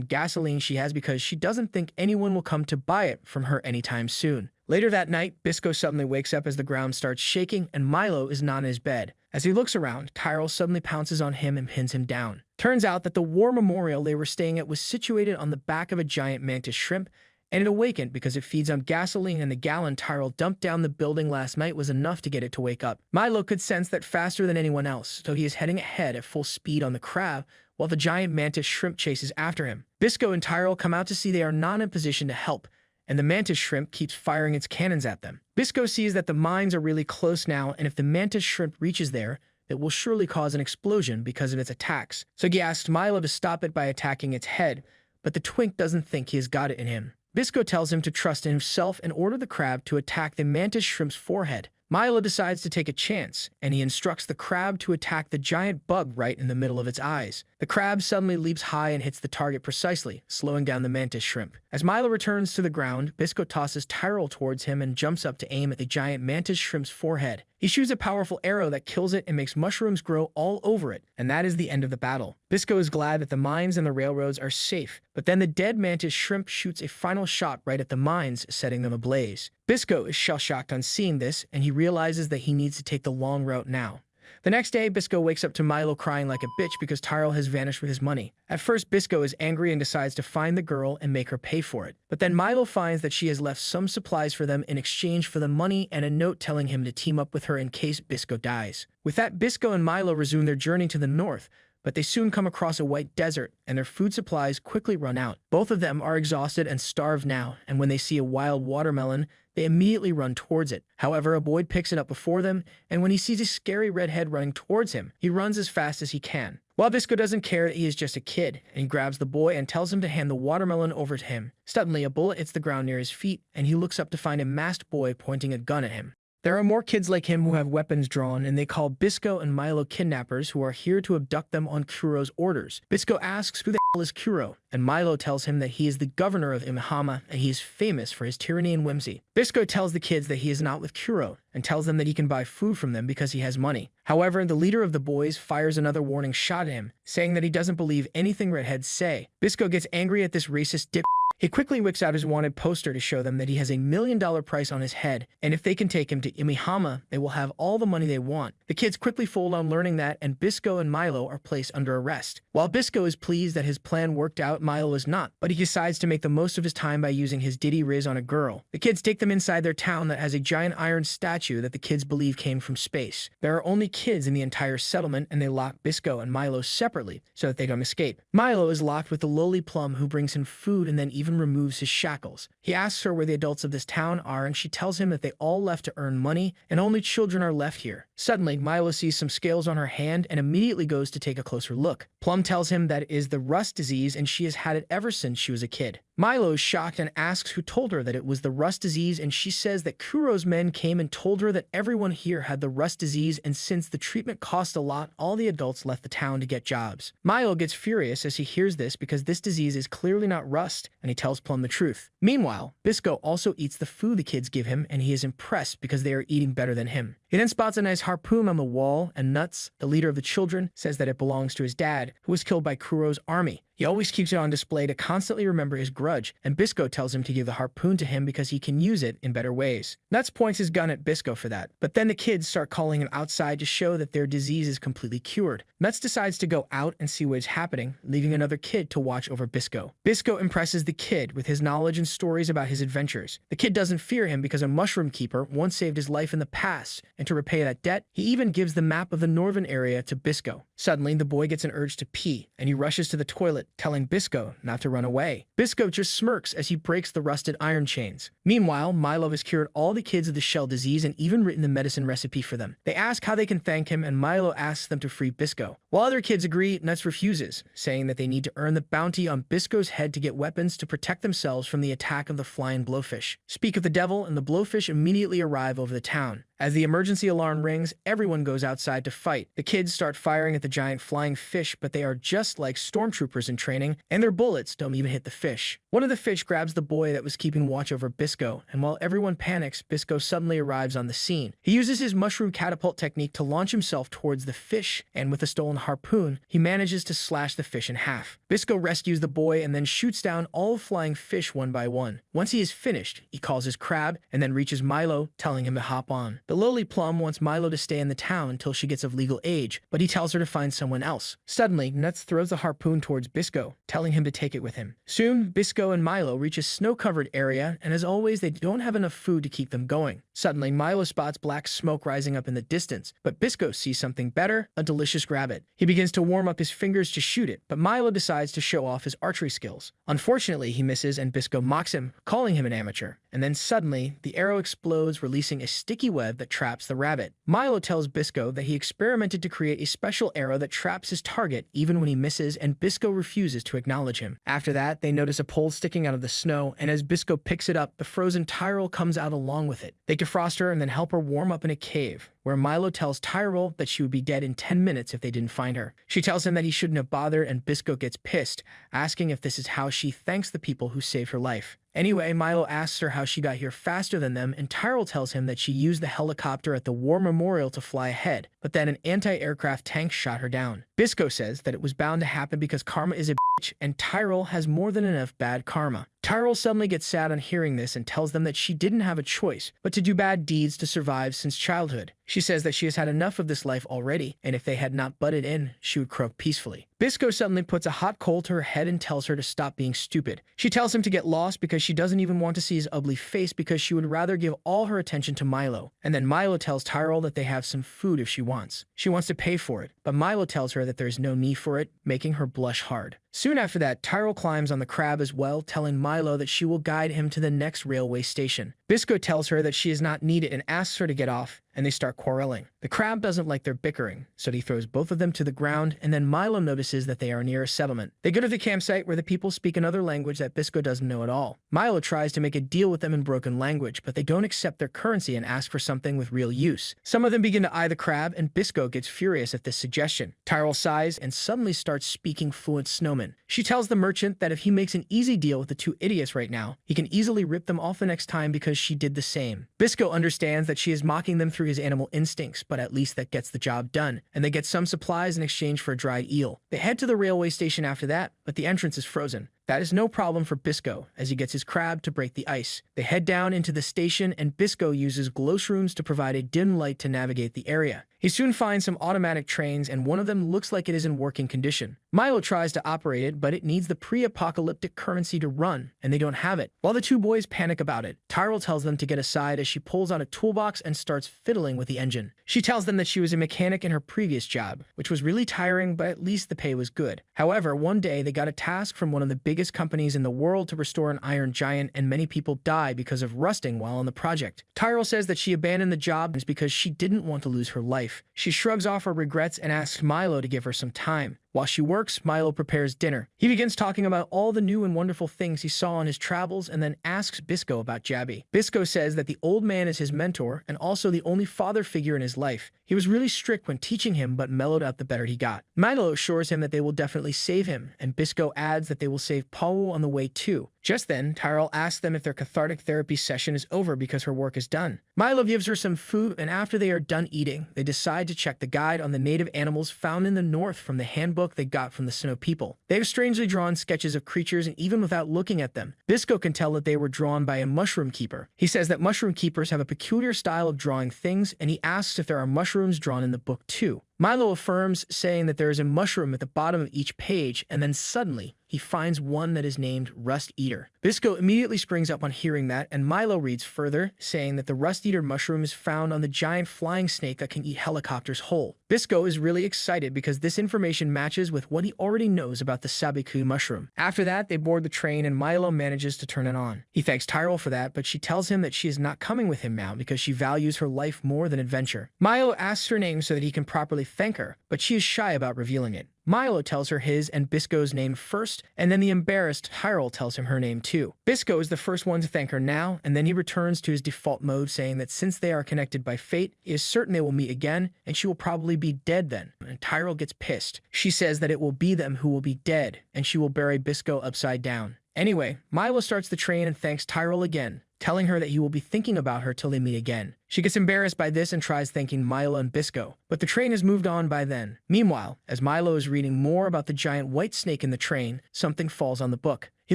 S1: gasoline she has because she doesn't think anyone will come to buy it from her anytime soon. Later that night, Bisco suddenly wakes up as the ground starts shaking and Milo is not in his bed. As he looks around, Tyrell suddenly pounces on him and pins him down. Turns out that the war memorial they were staying at was situated on the back of a giant mantis shrimp, and it awakened because it feeds on gasoline, and the gallon Tyrell dumped down the building last night was enough to get it to wake up. Milo could sense that faster than anyone else, so he is heading ahead at full speed on the crab, while the giant mantis shrimp chases after him. Bisco and Tyrell come out to see they are not in position to help, and the mantis shrimp keeps firing its cannons at them. Bisco sees that the mines are really close now, and if the mantis shrimp reaches there, it will surely cause an explosion because of its attacks. So he asks Milo to stop it by attacking its head, but the twink doesn't think he has got it in him. Bisco tells him to trust in himself and order the crab to attack the mantis shrimp's forehead. Milo decides to take a chance, and he instructs the crab to attack the giant bug right in the middle of its eyes. The crab suddenly leaps high and hits the target precisely, slowing down the mantis shrimp. As Milo returns to the ground, Bisco tosses Tyrell towards him and jumps up to aim at the giant mantis shrimp's forehead. He shoots a powerful arrow that kills it and makes mushrooms grow all over it, and that is the end of the battle. Bisco is glad that the mines and the railroads are safe, but then the dead mantis shrimp shoots a final shot right at the mines, setting them ablaze. Bisco is shell-shocked on seeing this, and he realizes that he needs to take the long route now. The next day, Bisco wakes up to Milo crying like a bitch because Tyrell has vanished with his money. At first, Bisco is angry and decides to find the girl and make her pay for it. But then Milo finds that she has left some supplies for them in exchange for the money and a note telling him to team up with her in case Bisco dies. With that, Bisco and Milo resume their journey to the north, but they soon come across a white desert, and their food supplies quickly run out. Both of them are exhausted and starved now, and when they see a wild watermelon, they immediately run towards it. However, a boy picks it up before them, and when he sees a scary redhead running towards him, he runs as fast as he can. While Bisco doesn't care that he is just a kid, and he grabs the boy and tells him to hand the watermelon over to him. Suddenly, a bullet hits the ground near his feet, and he looks up to find a masked boy pointing a gun at him. There are more kids like him who have weapons drawn, and they call Bisco and Milo kidnappers who are here to abduct them on Kuro's orders. Bisco asks who the hell is Kuro, and Milo tells him that he is the governor of Imahama and he is famous for his tyranny and whimsy. Bisco tells the kids that he is not with Kuro and tells them that he can buy food from them because he has money. However, the leader of the boys fires another warning shot at him, saying that he doesn't believe anything redheads say. Bisco gets angry at this racist dip. He quickly whips out his wanted poster to show them that he has $1 million price on his head, and if they can take him to Imihama, they will have all the money they want. The kids quickly fold on learning that, and Bisco and Milo are placed under arrest. While Bisco is pleased that his plan worked out, Milo is not, but he decides to make the most of his time by using his Diddy Riz on a girl. The kids take them inside their town that has a giant iron statue that the kids believe came from space. There are only kids in the entire settlement, and they lock Bisco and Milo separately so that they don't escape. Milo is locked with the lowly plum who brings him food and then even removes his shackles. He asks her where the adults of this town are, and she tells him that they all left to earn money and only children are left here. Suddenly, Milo sees some scales on her hand and immediately goes to take a closer look. Plum tells him that it is the rust disease and she has had it ever since she was a kid. Milo is shocked and asks who told her that it was the rust disease, and she says that Kuro's men came and told her that everyone here had the rust disease, and since the treatment cost a lot, all the adults left the town to get jobs. Milo gets furious as he hears this because this disease is clearly not rust, and he tells Plum the truth. Meanwhile, Bisco also eats the food the kids give him, and he is impressed because they are eating better than him. He then spots a nice harpoon on the wall, and Nuts, the leader of the children, says that it belongs to his dad, who was killed by Kuro's army. He always keeps it on display to constantly remember his grudge, and Bisco tells him to give the harpoon to him because he can use it in better ways. Nuts points his gun at Bisco for that, but then the kids start calling him outside to show that their disease is completely cured. Nuts decides to go out and see what is happening, leaving another kid to watch over Bisco. Bisco impresses the kid with his knowledge and stories about his adventures. The kid doesn't fear him because a mushroom keeper once saved his life in the past, and to repay that debt, he even gives the map of the northern area to Bisco. Suddenly, the boy gets an urge to pee, and he rushes to the toilet, telling Bisco not to run away. Bisco just smirks as he breaks the rusted iron chains. Meanwhile, Milo has cured all the kids of the shell disease and even written the medicine recipe for them. They ask how they can thank him, and Milo asks them to free Bisco. While other kids agree, Nuts refuses, saying that they need to earn the bounty on Bisco's head to get weapons to protect themselves from the attack of the flying blowfish. Speak of the devil, and the blowfish immediately arrive over the town. As the emergency alarm rings, everyone goes outside to fight. The kids start firing at the giant flying fish, but they are just like stormtroopers in training, and their bullets don't even hit the fish. One of the fish grabs the boy that was keeping watch over Bisco, and while everyone panics, Bisco suddenly arrives on the scene. He uses his mushroom catapult technique to launch himself towards the fish, and with a stolen harpoon, he manages to slash the fish in half. Bisco rescues the boy and then shoots down all flying fish one by one. Once he is finished, he calls his crab, and then reaches Milo, telling him to hop on. The lowly plum wants Milo to stay in the town until she gets of legal age, but he tells her to find someone else. Suddenly, Nuts throws the harpoon towards Bisco, telling him to take it with him. Soon, Bisco and Milo reach a snow-covered area, and as always, they don't have enough food to keep them going. Suddenly, Milo spots black smoke rising up in the distance, but Bisco sees something better, a delicious rabbit. He begins to warm up his fingers to shoot it, but Milo decides to show off his archery skills. Unfortunately, he misses, and Bisco mocks him, calling him an amateur. And then suddenly, the arrow explodes, releasing a sticky web that traps the rabbit. Milo tells Bisco that he experimented to create a special arrow that traps his target even when he misses, and Bisco refuses to acknowledge him. After that, they notice a pole sticking out of the snow, and as Bisco picks it up, the frozen Tyrell comes out along with it. They defrost her and then help her warm up in a cave, where Milo tells Tyrell that she would be dead in 10 minutes if they didn't find her. She tells him that he shouldn't have bothered, and Bisco gets pissed, asking if this is how she thanks the people who saved her life. Anyway, Milo asks her how she got here faster than them, and Tyrell tells him that she used the helicopter at the War Memorial to fly ahead, but then an anti-aircraft tank shot her down. Bisco says that it was bound to happen because karma is a bitch, and Tyrell has more than enough bad karma. Tyrell suddenly gets sad on hearing this and tells them that she didn't have a choice but to do bad deeds to survive since childhood. She says that she has had enough of this life already, and if they had not butted in, she would croak peacefully. Bisco suddenly puts a hot coal to her head and tells her to stop being stupid. She tells him to get lost because she doesn't even want to see his ugly face because she would rather give all her attention to Milo. And then Milo tells Tyrell that they have some food if she wants. She wants to pay for it, but Milo tells her that there's no need for it, making her blush hard. Soon after that, Tyrell climbs on the crab as well, telling Milo that she will guide him to the next railway station. Bisco tells her that she is not needed and asks her to get off, and they start quarreling. The crab doesn't like their bickering, so he throws both of them to the ground, and then Milo notices that they are near a settlement. They go to the campsite where the people speak another language that Bisco doesn't know at all. Milo tries to make a deal with them in broken language, but they don't accept their currency and ask for something with real use. Some of them begin to eye the crab, and Bisco gets furious at this suggestion. Tyrell sighs and suddenly starts speaking fluent snowman. She tells the merchant that if he makes an easy deal with the two idiots right now, he can easily rip them off the next time because she did the same. Bisco understands that she is mocking them through his animal instincts, but at least that gets the job done, and they get some supplies in exchange for a dried eel. They head to the railway station after that, but the entrance is frozen. That is no problem for Bisco, as he gets his crab to break the ice. They head down into the station, and Bisco uses glowshrooms to provide a dim light to navigate the area. He soon finds some automatic trains, and one of them looks like it is in working condition. Milo tries to operate it, but it needs the pre-apocalyptic currency to run, and they don't have it. While the two boys panic about it, Tyrell tells them to get aside as she pulls out a toolbox and starts fiddling with the engine. She tells them that she was a mechanic in her previous job, which was really tiring, but at least the pay was good. However, one day they got a task from one of the biggest companies in the world to restore an iron giant, and many people die because of rusting while on the project. Tyrell says that she abandoned the job because she didn't want to lose her life. She shrugs off her regrets and asks Milo to give her some time. While she works, Milo prepares dinner. He begins talking about all the new and wonderful things he saw on his travels and then asks Bisco about Jabby. Bisco says that the old man is his mentor and also the only father figure in his life. He was really strict when teaching him, but mellowed out the better he got. Milo assures him that they will definitely save him, and Bisco adds that they will save Paul on the way too. Just then, Tyrell asks them if their cathartic therapy session is over because her work is done. Milo gives her some food, and after they are done eating, they decide to check the guide on the native animals found in the north from the handbook book they got from the Sinnoh people. They have strangely drawn sketches of creatures, and even without looking at them, Bisco can tell that they were drawn by a mushroom keeper. He says that mushroom keepers have a peculiar style of drawing things, and he asks if there are mushrooms drawn in the book too. Milo affirms, saying that there is a mushroom at the bottom of each page, and then suddenly, he finds one that is named Rust Eater. Bisco immediately springs up on hearing that, and Milo reads further, saying that the Rust Eater mushroom is found on the giant flying snake that can eat helicopters whole. Bisco is really excited because this information matches with what he already knows about the Sabikui mushroom. After that, they board the train, and Milo manages to turn it on. He thanks Tyrell for that, but she tells him that she is not coming with him now because she values her life more than adventure. Milo asks her name so that he can properly thank her, but she is shy about revealing it. Milo tells her his and Bisco's name first, and then the embarrassed Tyrell tells him her name too. Bisco is the first one to thank her now, and then he returns to his default mode, saying that since they are connected by fate, he is certain they will meet again, and she will probably be dead then. And Tyrell gets pissed. She says that it will be them who will be dead, and she will bury Bisco upside down. Anyway, Milo starts the train and thanks Tyrell again, telling her that he will be thinking about her till they meet again. She gets embarrassed by this and tries thanking Milo and Bisco, but the train has moved on by then. Meanwhile, as Milo is reading more about the giant white snake in the train, something falls on the book. He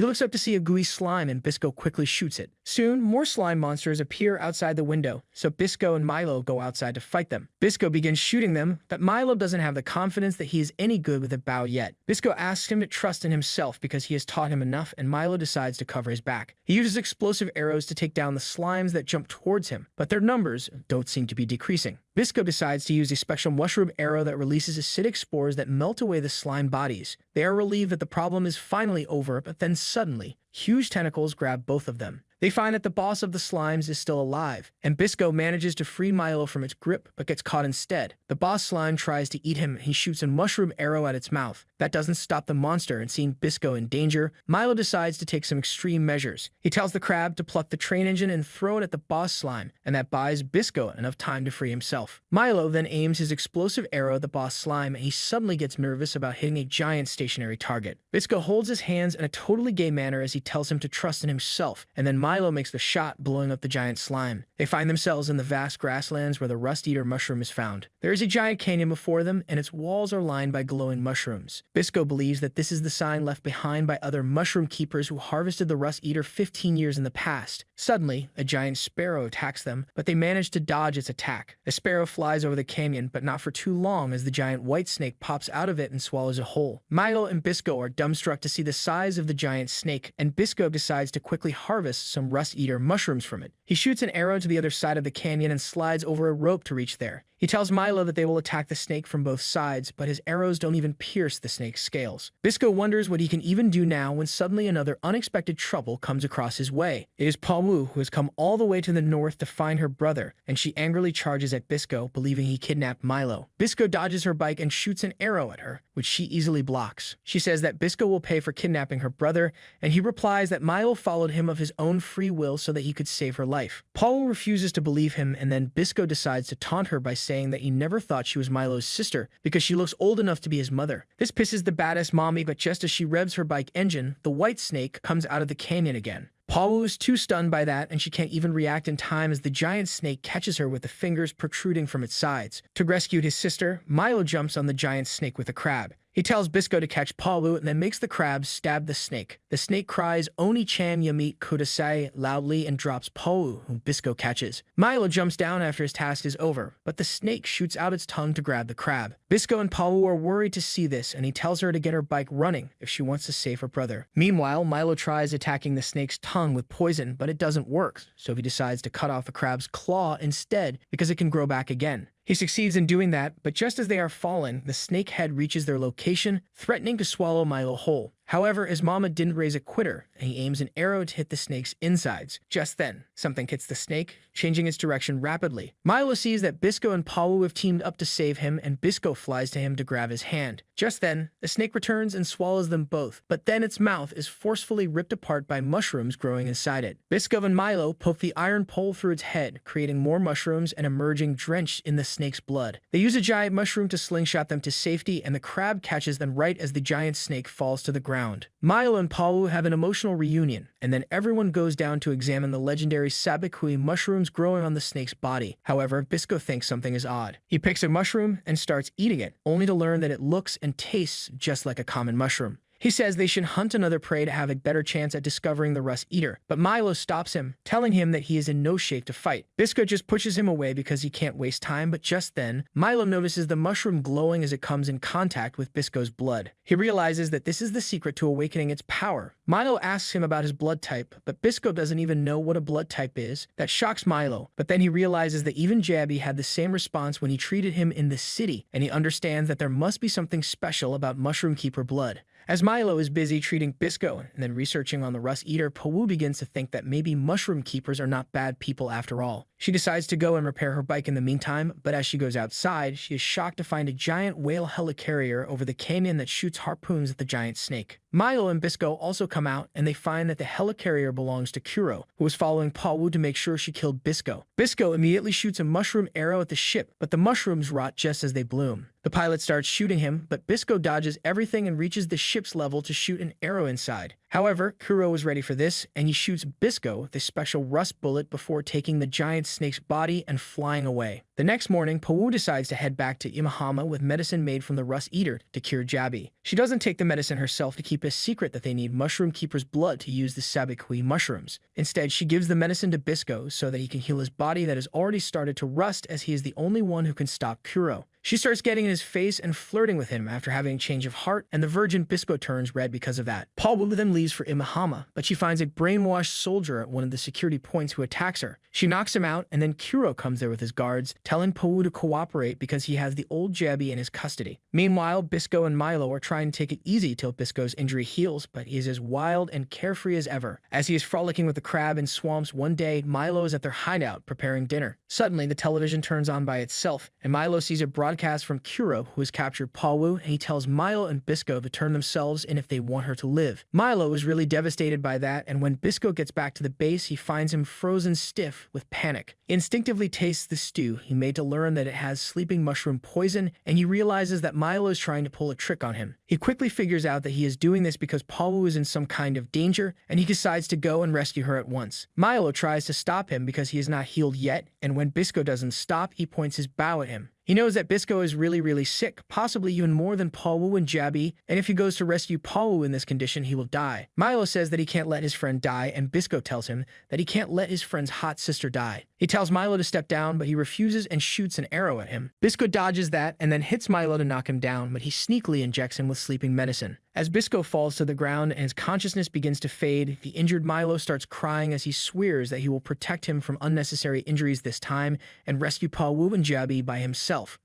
S1: looks up to see a gooey slime, and Bisco quickly shoots it. Soon, more slime monsters appear outside the window, so Bisco and Milo go outside to fight them. Bisco begins shooting them, but Milo doesn't have the confidence that he is any good with a bow yet. Bisco asks him to trust in himself because he has taught him enough, and Milo decides to cover his back. He uses explosive arrows to take down the slimes that jump towards him, but their numbers don't seem to be decreasing. Bisco decides to use a special mushroom arrow that releases acidic spores that melt away the slime bodies. They are relieved that the problem is finally over, but then suddenly, huge tentacles grab both of them. They find that the boss of the slimes is still alive, and Bisco manages to free Milo from its grip, but gets caught instead. The boss slime tries to eat him, and he shoots a mushroom arrow at its mouth. That doesn't stop the monster, and seeing Bisco in danger, Milo decides to take some extreme measures. He tells the crab to pluck the train engine and throw it at the boss slime, and that buys Bisco enough time to free himself. Milo then aims his explosive arrow at the boss slime, and he suddenly gets nervous about hitting a giant stationary target. Bisco holds his hands in a totally gay manner as he tells him to trust in himself, and then Milo makes the shot, blowing up the giant slime. They find themselves in the vast grasslands where the Rust Eater mushroom is found. There is a giant canyon before them, and its walls are lined by glowing mushrooms. Bisco believes that this is the sign left behind by other mushroom keepers who harvested the Rust Eater 15 years in the past. Suddenly, a giant sparrow attacks them, but they manage to dodge its attack. The sparrow flies over the canyon, but not for too long, as the giant white snake pops out of it and swallows it whole. Milo and Bisco are dumbstruck to see the size of the giant snake, and Bisco decides to quickly harvest some Rust Eater mushrooms from it. He shoots an arrow to the other side of the canyon and slides over a rope to reach there. He tells Milo that they will attack the snake from both sides, but his arrows don't even pierce the snake's scales. Bisco wonders what he can even do now when suddenly another unexpected trouble comes across his way. It is Pawu, who has come all the way to the north to find her brother, and she angrily charges at Bisco, believing he kidnapped Milo. Bisco dodges her bike and shoots an arrow at her, which she easily blocks. She says that Bisco will pay for kidnapping her brother, and he replies that Milo followed him of his own free will so that he could save her life. Pawu refuses to believe him, and then Bisco decides to taunt her by saying that he never thought she was Milo's sister because she looks old enough to be his mother. This pisses the badass mommy, but just as she revs her bike engine, the white snake comes out of the canyon again. Pawu is too stunned by that, and she can't even react in time as the giant snake catches her with the fingers protruding from its sides. To rescue his sister, Milo jumps on the giant snake with a crab. He tells Bisco to catch Pawu and then makes the crab stab the snake. The snake cries "Oni-chan yami kudasai" loudly and drops Pawu, whom Bisco catches. Milo jumps down after his task is over, but the snake shoots out its tongue to grab the crab. Bisco and Pawu are worried to see this, and he tells her to get her bike running if she wants to save her brother. Meanwhile, Milo tries attacking the snake's tongue with poison, but it doesn't work, so he decides to cut off the crab's claw instead because it can grow back again. He succeeds in doing that, but just as they are falling, the snake head reaches their location, threatening to swallow Milo whole. However, his mama didn't raise a quitter, and he aims an arrow to hit the snake's insides. Just then, something hits the snake, changing its direction rapidly. Milo sees that Bisco and Pawu have teamed up to save him, and Bisco flies to him to grab his hand. Just then, the snake returns and swallows them both, but then its mouth is forcefully ripped apart by mushrooms growing inside it. Bisco and Milo poke the iron pole through its head, creating more mushrooms and emerging drenched in the snake's blood. They use a giant mushroom to slingshot them to safety, and the crab catches them right as the giant snake falls to the ground. Milo and Pawu have an emotional reunion, and then everyone goes down to examine the legendary legendary Sabikui mushrooms growing on the snake's body. However, Bisco thinks something is odd. He picks a mushroom and starts eating it, only to learn that it looks and tastes just like a common mushroom. He says they should hunt another prey to have a better chance at discovering the rust eater, but Milo stops him, telling him that he is in no shape to fight. Bisco just pushes him away because he can't waste time, but just then, Milo notices the mushroom glowing as it comes in contact with Bisco's blood. He realizes that this is the secret to awakening its power. Milo asks him about his blood type, but Bisco doesn't even know what a blood type is. That shocks Milo, but then he realizes that even Jabby had the same response when he treated him in the city, and he understands that there must be something special about Mushroom Keeper blood. As Milo is busy treating Bisco and then researching on the Rust Eater, Pawu begins to think that maybe Mushroom Keepers are not bad people after all. She decides to go and repair her bike in the meantime, but as she goes outside, she is shocked to find a giant whale helicarrier over the canyon that shoots harpoons at the giant snake. Milo and Bisco also come out, and they find that the helicarrier belongs to Kuro, who was following Pawu to make sure she killed Bisco. Bisco immediately shoots a mushroom arrow at the ship, but the mushrooms rot just as they bloom. The pilot starts shooting him, but Bisco dodges everything and reaches the ship's level to shoot an arrow inside. However, Kuro is ready for this, and he shoots Bisco with a special rust bullet before taking the giant snake's body and flying away. The next morning, Pawu decides to head back to Imahama with medicine made from the Rust Eater to cure Jabby. She doesn't take the medicine herself to keep a secret that they need Mushroom Keeper's blood to use the Sabikui mushrooms. Instead, she gives the medicine to Bisco so that he can heal his body that has already started to rust, as he is the only one who can stop Kuro. She starts getting in his face and flirting with him after having a change of heart, and the virgin Bisco turns red because of that. Pawu then leaves for Imahama, but she finds a brainwashed soldier at one of the security points who attacks her. She knocks him out, and then Kuro comes there with his guards, telling Pawu to cooperate because he has the old Jabby in his custody. Meanwhile, Bisco and Milo are trying to take it easy till Bisco's injury heals, but he is as wild and carefree as ever. As he is frolicking with the crab in swamps one day, Milo is at their hideout preparing dinner. Suddenly, the television turns on by itself, and Milo sees a broadcast from Kuro, who has captured Pawu, and he tells Milo and Bisco to turn themselves in if they want her to live. Milo is really devastated by that, and when Bisco gets back to the base, he finds him frozen stiff with panic. He instinctively tastes the stew he made to learn that it has sleeping mushroom poison, and he realizes that Milo is trying to pull a trick on him. He quickly figures out that he is doing this because Pawu is in some kind of danger, and he decides to go and rescue her at once. Milo tries to stop him because he is not healed yet, and when Bisco doesn't stop, he points his bow at him. He knows that Bisco is really sick, possibly even more than Pawu and Jabby, and if he goes to rescue Pawu in this condition, he will die. Milo says that he can't let his friend die, and Bisco tells him that he can't let his friend's hot sister die. He tells Milo to step down, but he refuses and shoots an arrow at him. Bisco dodges that and then hits Milo to knock him down, but he sneakily injects him with sleeping medicine. As Bisco falls to the ground and his consciousness begins to fade, the injured Milo starts crying as he swears that he will protect him from unnecessary injuries this time and rescue Pawu and Jabby by himself.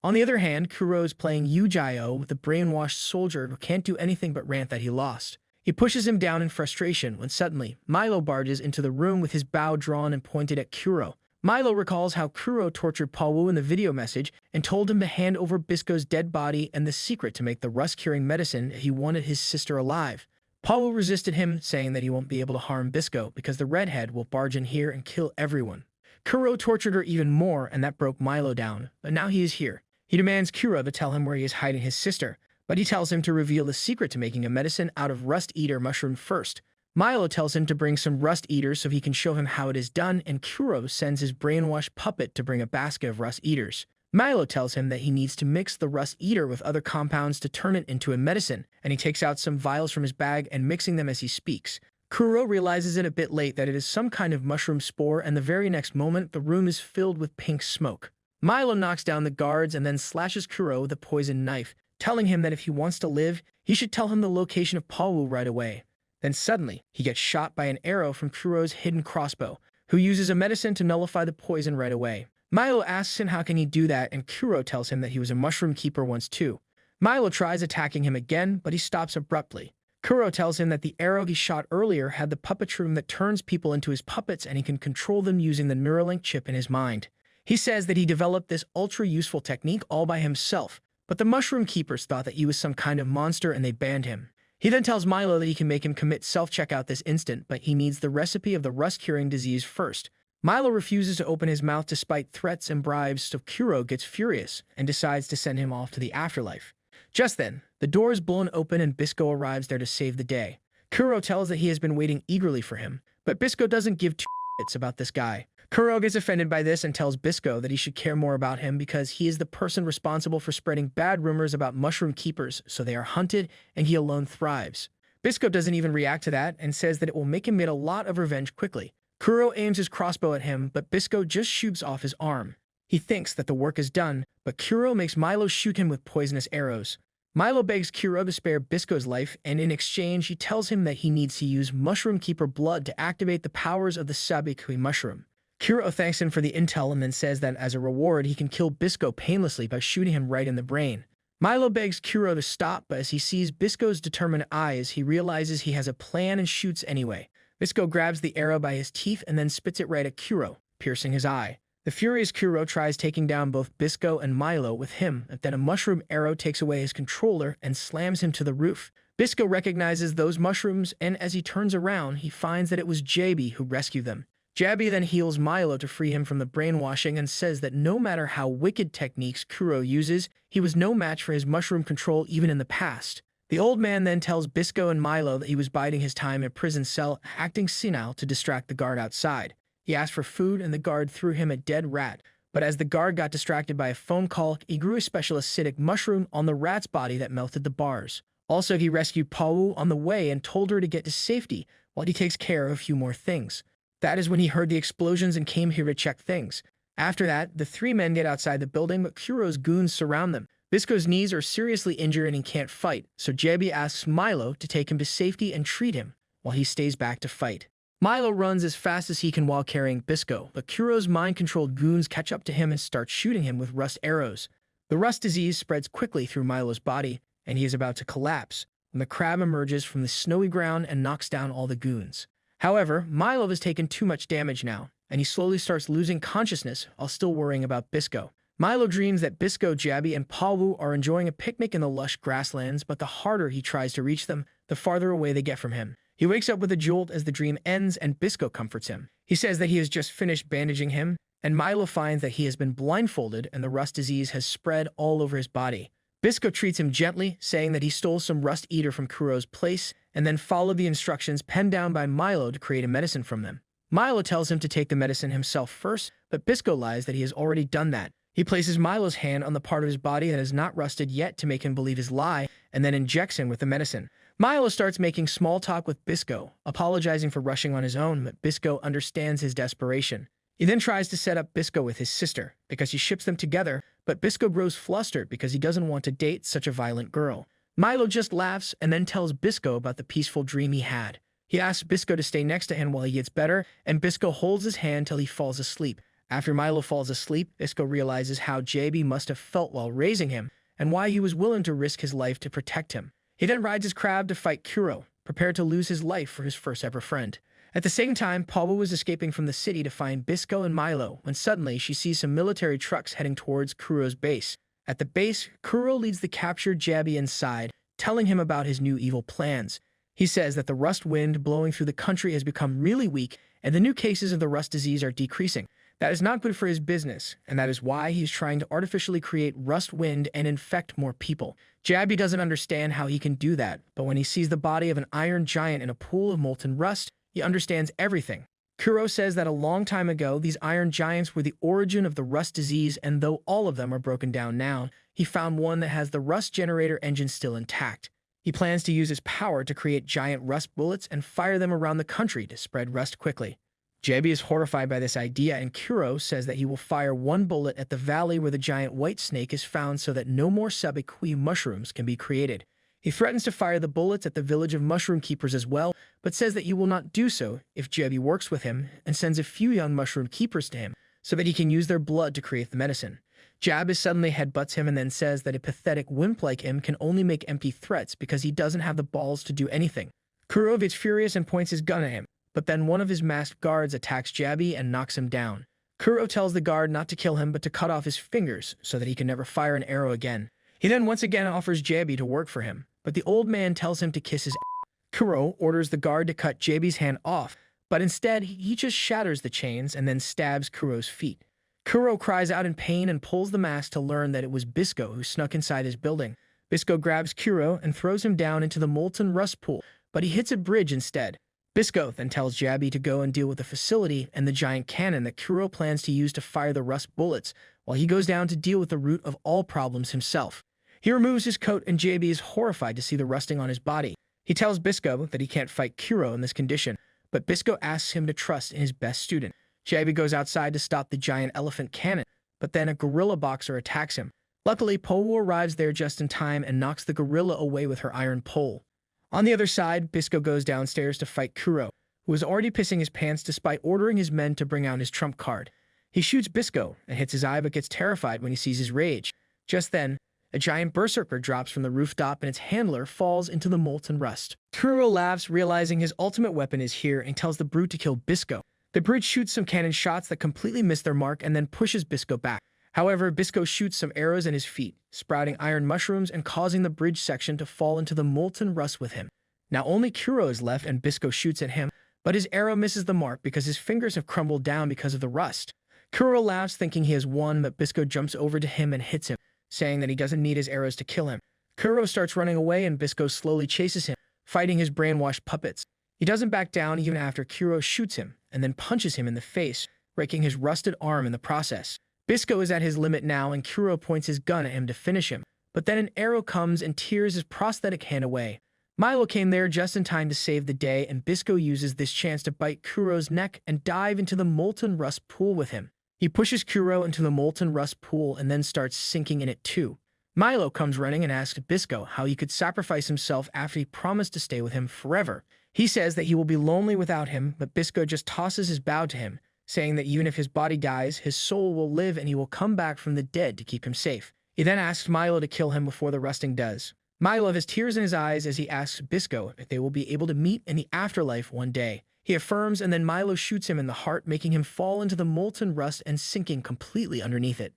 S1: On the other hand, Kuro is playing Yu-Gi-Oh with a brainwashed soldier who can't do anything but rant that he lost. He pushes him down in frustration when suddenly Milo barges into the room with his bow drawn and pointed at Kuro. Milo recalls how Kuro tortured Pawu in the video message and told him to hand over Bisco's dead body and the secret to make the rust-curing medicine if he wanted his sister alive. Pawu resisted him, saying that he won't be able to harm Bisco because the redhead will barge in here and kill everyone. Kuro tortured her even more, and that broke Milo down, but now he is here. He demands Kuro to tell him where he is hiding his sister, but he tells him to reveal the secret to making a medicine out of Rust Eater mushroom first. Milo tells him to bring some Rust Eaters so he can show him how it is done, and Kuro sends his brainwashed puppet to bring a basket of Rust Eaters. Milo tells him that he needs to mix the Rust Eater with other compounds to turn it into a medicine, and he takes out some vials from his bag and mixing them as he speaks. Kuro realizes it a bit late that it is some kind of mushroom spore, and the very next moment, the room is filled with pink smoke. Milo knocks down the guards and then slashes Kuro with a poisoned knife, telling him that if he wants to live, he should tell him the location of Pawu right away. Then suddenly, he gets shot by an arrow from Kuro's hidden crossbow, who uses a medicine to nullify the poison right away. Milo asks him how can he do that, and Kuro tells him that he was a mushroom keeper once too. Milo tries attacking him again, but he stops abruptly. Kuro tells him that the arrow he shot earlier had the puppet room that turns people into his puppets, and he can control them using the Neuralink chip in his mind. He says that he developed this ultra-useful technique all by himself, but the Mushroom Keepers thought that he was some kind of monster and they banned him. He then tells Milo that he can make him commit self-checkout this instant, but he needs the recipe of the rust-curing disease first. Milo refuses to open his mouth despite threats and bribes, so Kuro gets furious and decides to send him off to the afterlife. Just then, the door is blown open and Bisco arrives there to save the day. Kuro tells that he has been waiting eagerly for him, but Bisco doesn't give two it's about this guy. Kuro gets offended by this and tells Bisco that he should care more about him because he is the person responsible for spreading bad rumors about mushroom keepers, so they are hunted and he alone thrives. Bisco doesn't even react to that and says that it will make him get a lot of revenge quickly. Kuro aims his crossbow at him, but Bisco just shoots off his arm. He thinks that the work is done, but Kuro makes Milo shoot him with poisonous arrows. Milo begs Kuro to spare Bisco's life, and in exchange he tells him that he needs to use Mushroom Keeper blood to activate the powers of the Sabikui mushroom. Kuro thanks him for the intel and then says that as a reward he can kill Bisco painlessly by shooting him right in the brain. Milo begs Kuro to stop, but as he sees Bisco's determined eyes, he realizes he has a plan and shoots anyway. Bisco grabs the arrow by his teeth and then spits it right at Kuro, piercing his eye. The furious Kuro tries taking down both Bisco and Milo with him, but then a mushroom arrow takes away his controller and slams him to the roof. Bisco recognizes those mushrooms, and as he turns around, he finds that it was JB who rescued them. JB then heals Milo to free him from the brainwashing and says that no matter how wicked techniques Kuro uses, he was no match for his mushroom control even in the past. The old man then tells Bisco and Milo that he was biding his time in a prison cell, acting senile to distract the guard outside. He asked for food and the guard threw him a dead rat, but as the guard got distracted by a phone call, he grew a special acidic mushroom on the rat's body that melted the bars. Also, he rescued Pawu on the way and told her to get to safety while he takes care of a few more things. That is when he heard the explosions and came here to check things. After that, the three men get outside the building, but Kuro's goons surround them. Bisco's knees are seriously injured and he can't fight, so JB asks Milo to take him to safety and treat him, while he stays back to fight. Milo runs as fast as he can while carrying Bisco, but Kuro's mind-controlled goons catch up to him and start shooting him with rust arrows. The rust disease spreads quickly through Milo's body, and he is about to collapse when the crab emerges from the snowy ground and knocks down all the goons. However, Milo has taken too much damage now, and he slowly starts losing consciousness while still worrying about Bisco. Milo dreams that Bisco, Jabi, and Pawu are enjoying a picnic in the lush grasslands, but the harder he tries to reach them, the farther away they get from him. He wakes up with a jolt as the dream ends and Bisco comforts him. He says that he has just finished bandaging him, and Milo finds that he has been blindfolded and the rust disease has spread all over his body. Bisco treats him gently, saying that he stole some rust eater from Kuro's place and then followed the instructions penned down by Milo to create a medicine from them. Milo tells him to take the medicine himself first, but Bisco lies that he has already done that. He places Milo's hand on the part of his body that is not rusted yet to make him believe his lie, and then injects him with the medicine. Milo starts making small talk with Bisco, apologizing for rushing on his own, but Bisco understands his desperation. He then tries to set up Bisco with his sister, because he ships them together, but Bisco grows flustered because he doesn't want to date such a violent girl. Milo just laughs and then tells Bisco about the peaceful dream he had. He asks Bisco to stay next to him while he gets better, and Bisco holds his hand till he falls asleep. After Milo falls asleep, Bisco realizes how JB must have felt while raising him, and why he was willing to risk his life to protect him. He then rides his crab to fight Kuro, prepared to lose his life for his first ever friend. At the same time, Pawu was escaping from the city to find Bisco and Milo, when suddenly she sees some military trucks heading towards Kuro's base. At the base, Kuro leads the captured Jabi inside, telling him about his new evil plans. He says that the rust wind blowing through the country has become really weak, and the new cases of the rust disease are decreasing. That is not good for his business, and that is why he's trying to artificially create rust wind and infect more people. Jabi doesn't understand how he can do that, but when he sees the body of an iron giant in a pool of molten rust, he understands everything. Kuro says that a long time ago, these iron giants were the origin of the rust disease, and though all of them are broken down now, he found one that has the rust generator engine still intact. He plans to use his power to create giant rust bullets and fire them around the country to spread rust quickly. JB is horrified by this idea, and Kuro says that he will fire one bullet at the valley where the giant white snake is found so that no more Sabikui mushrooms can be created. He threatens to fire the bullets at the village of mushroom keepers as well, but says that he will not do so if JB works with him and sends a few young mushroom keepers to him so that he can use their blood to create the medicine. Jabba suddenly headbutts him and then says that a pathetic wimp like him can only make empty threats because he doesn't have the balls to do anything. Kuro gets furious and points his gun at him, but then one of his masked guards attacks Jabi and knocks him down. Kuro tells the guard not to kill him but to cut off his fingers so that he can never fire an arrow again. He then once again offers Jabi to work for him, but the old man tells him to kiss his ass. Kuro orders the guard to cut Jabi's hand off, but instead he just shatters the chains and then stabs Kuro's feet. Kuro cries out in pain and pulls the mask to learn that it was Bisco who snuck inside his building. Bisco grabs Kuro and throws him down into the molten rust pool, but he hits a bridge instead. Bisco then tells Jabi to go and deal with the facility and the giant cannon that Kuro plans to use to fire the rust bullets, while he goes down to deal with the root of all problems himself. He removes his coat and Jabi is horrified to see the rusting on his body. He tells Bisco that he can't fight Kuro in this condition, but Bisco asks him to trust in his best student. Jabi goes outside to stop the giant elephant cannon, but then a gorilla boxer attacks him. Luckily, Powu arrives there just in time and knocks the gorilla away with her iron pole. On the other side, Bisco goes downstairs to fight Kuro, who is already pissing his pants despite ordering his men to bring out his trump card. He shoots Bisco and hits his eye but gets terrified when he sees his rage. Just then, a giant berserker drops from the rooftop and its handler falls into the molten rust. Kuro laughs, realizing his ultimate weapon is here, and tells the brute to kill Bisco. The brute shoots some cannon shots that completely miss their mark and then pushes Bisco back. However, Bisco shoots some arrows in his feet, sprouting iron mushrooms and causing the bridge section to fall into the molten rust with him. Now only Kuro is left and Bisco shoots at him, but his arrow misses the mark because his fingers have crumbled down because of the rust. Kuro laughs thinking he has won, but Bisco jumps over to him and hits him, saying that he doesn't need his arrows to kill him. Kuro starts running away and Bisco slowly chases him, fighting his brainwashed puppets. He doesn't back down even after Kuro shoots him and then punches him in the face, breaking his rusted arm in the process. Bisco is at his limit now and Kuro points his gun at him to finish him, but then an arrow comes and tears his prosthetic hand away. Milo came there just in time to save the day, and Bisco uses this chance to bite Kuro's neck and dive into the molten rust pool with him. He pushes Kuro into the molten rust pool and then starts sinking in it too. Milo comes running and asks Bisco how he could sacrifice himself after he promised to stay with him forever. He says that he will be lonely without him, but Bisco just tosses his bow to him, saying that even if his body dies, his soul will live and he will come back from the dead to keep him safe. He then asks Milo to kill him before the rusting does. Milo has tears in his eyes as he asks Bisco if they will be able to meet in the afterlife one day. He affirms, and then Milo shoots him in the heart, making him fall into the molten rust and sinking completely underneath it.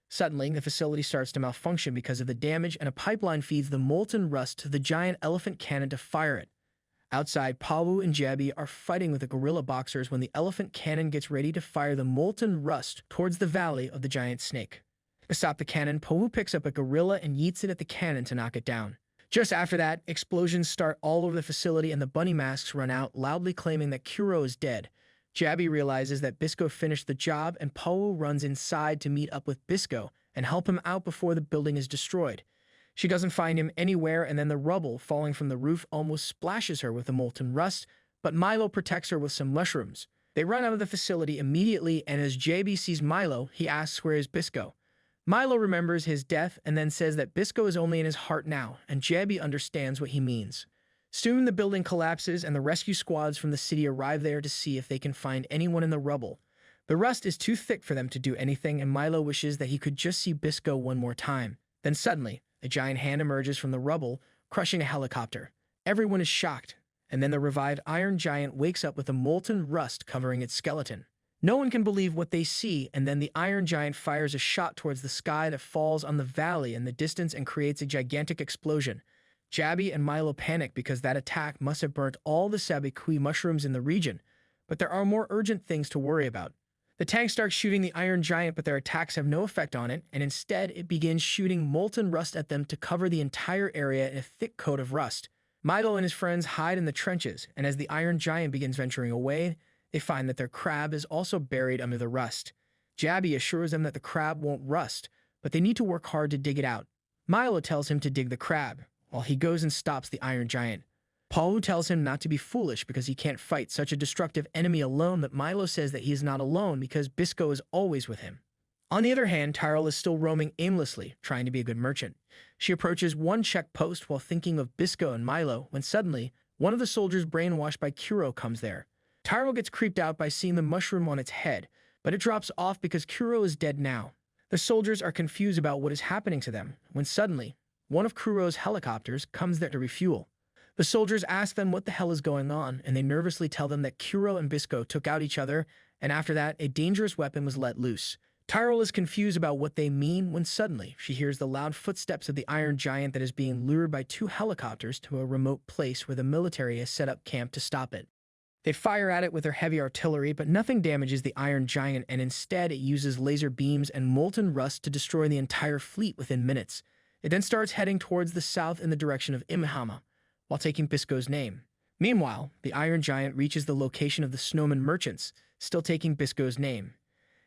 S1: Suddenly, the facility starts to malfunction because of the damage, and a pipeline feeds the molten rust to the giant elephant cannon to fire it. Outside, Pawu and Jabi are fighting with the gorilla boxers when the elephant cannon gets ready to fire the molten rust towards the valley of the giant snake. To stop the cannon, Pawu picks up a gorilla and yeets it at the cannon to knock it down. Just after that, explosions start all over the facility and the bunny masks run out, loudly claiming that Kuro is dead. Jabi realizes that Bisco finished the job, and Pawu runs inside to meet up with Bisco and help him out before the building is destroyed. She doesn't find him anywhere, and then the rubble falling from the roof almost splashes her with the molten rust, but Milo protects her with some mushrooms. They run out of the facility immediately, and as Jabi sees Milo, he asks where is Bisco. Milo remembers his death and then says that Bisco is only in his heart now, and Jabi understands what he means. Soon the building collapses and the rescue squads from the city arrive there to see if they can find anyone in the rubble. The rust is too thick for them to do anything, and Milo wishes that he could just see Bisco one more time. Then suddenly, a giant hand emerges from the rubble, crushing a helicopter. Everyone is shocked, and then the revived Iron Giant wakes up with a molten rust covering its skeleton. No one can believe what they see, and then the Iron Giant fires a shot towards the sky that falls on the valley in the distance and creates a gigantic explosion. Jabi and Milo panic because that attack must have burnt all the Sabikui mushrooms in the region, but there are more urgent things to worry about. The tank starts shooting the Iron Giant, but their attacks have no effect on it, and instead it begins shooting molten rust at them to cover the entire area in a thick coat of rust. Milo and his friends hide in the trenches, and as the Iron Giant begins venturing away, they find that their crab is also buried under the rust. Jabi assures them that the crab won't rust, but they need to work hard to dig it out. Milo tells him to dig the crab, while he goes and stops the Iron Giant. Pawu tells him not to be foolish because he can't fight such a destructive enemy alone, but Milo says that he is not alone because Bisco is always with him. On the other hand, Tyrell is still roaming aimlessly, trying to be a good merchant. She approaches one check post while thinking of Bisco and Milo, when suddenly, one of the soldiers brainwashed by Kuro comes there. Tyrell gets creeped out by seeing the mushroom on its head, but it drops off because Kuro is dead now. The soldiers are confused about what is happening to them, when suddenly, one of Kuro's helicopters comes there to refuel. The soldiers ask them what the hell is going on, and they nervously tell them that Kuro and Bisco took out each other, and after that, a dangerous weapon was let loose. Tyrell is confused about what they mean when suddenly she hears the loud footsteps of the Iron Giant that is being lured by two helicopters to a remote place where the military has set up camp to stop it. They fire at it with their heavy artillery, but nothing damages the Iron Giant, and instead it uses laser beams and molten rust to destroy the entire fleet within minutes. It then starts heading towards the south in the direction of Imahama, while taking Bisco's name. Meanwhile, the Iron Giant reaches the location of the snowman merchants, still taking Bisco's name.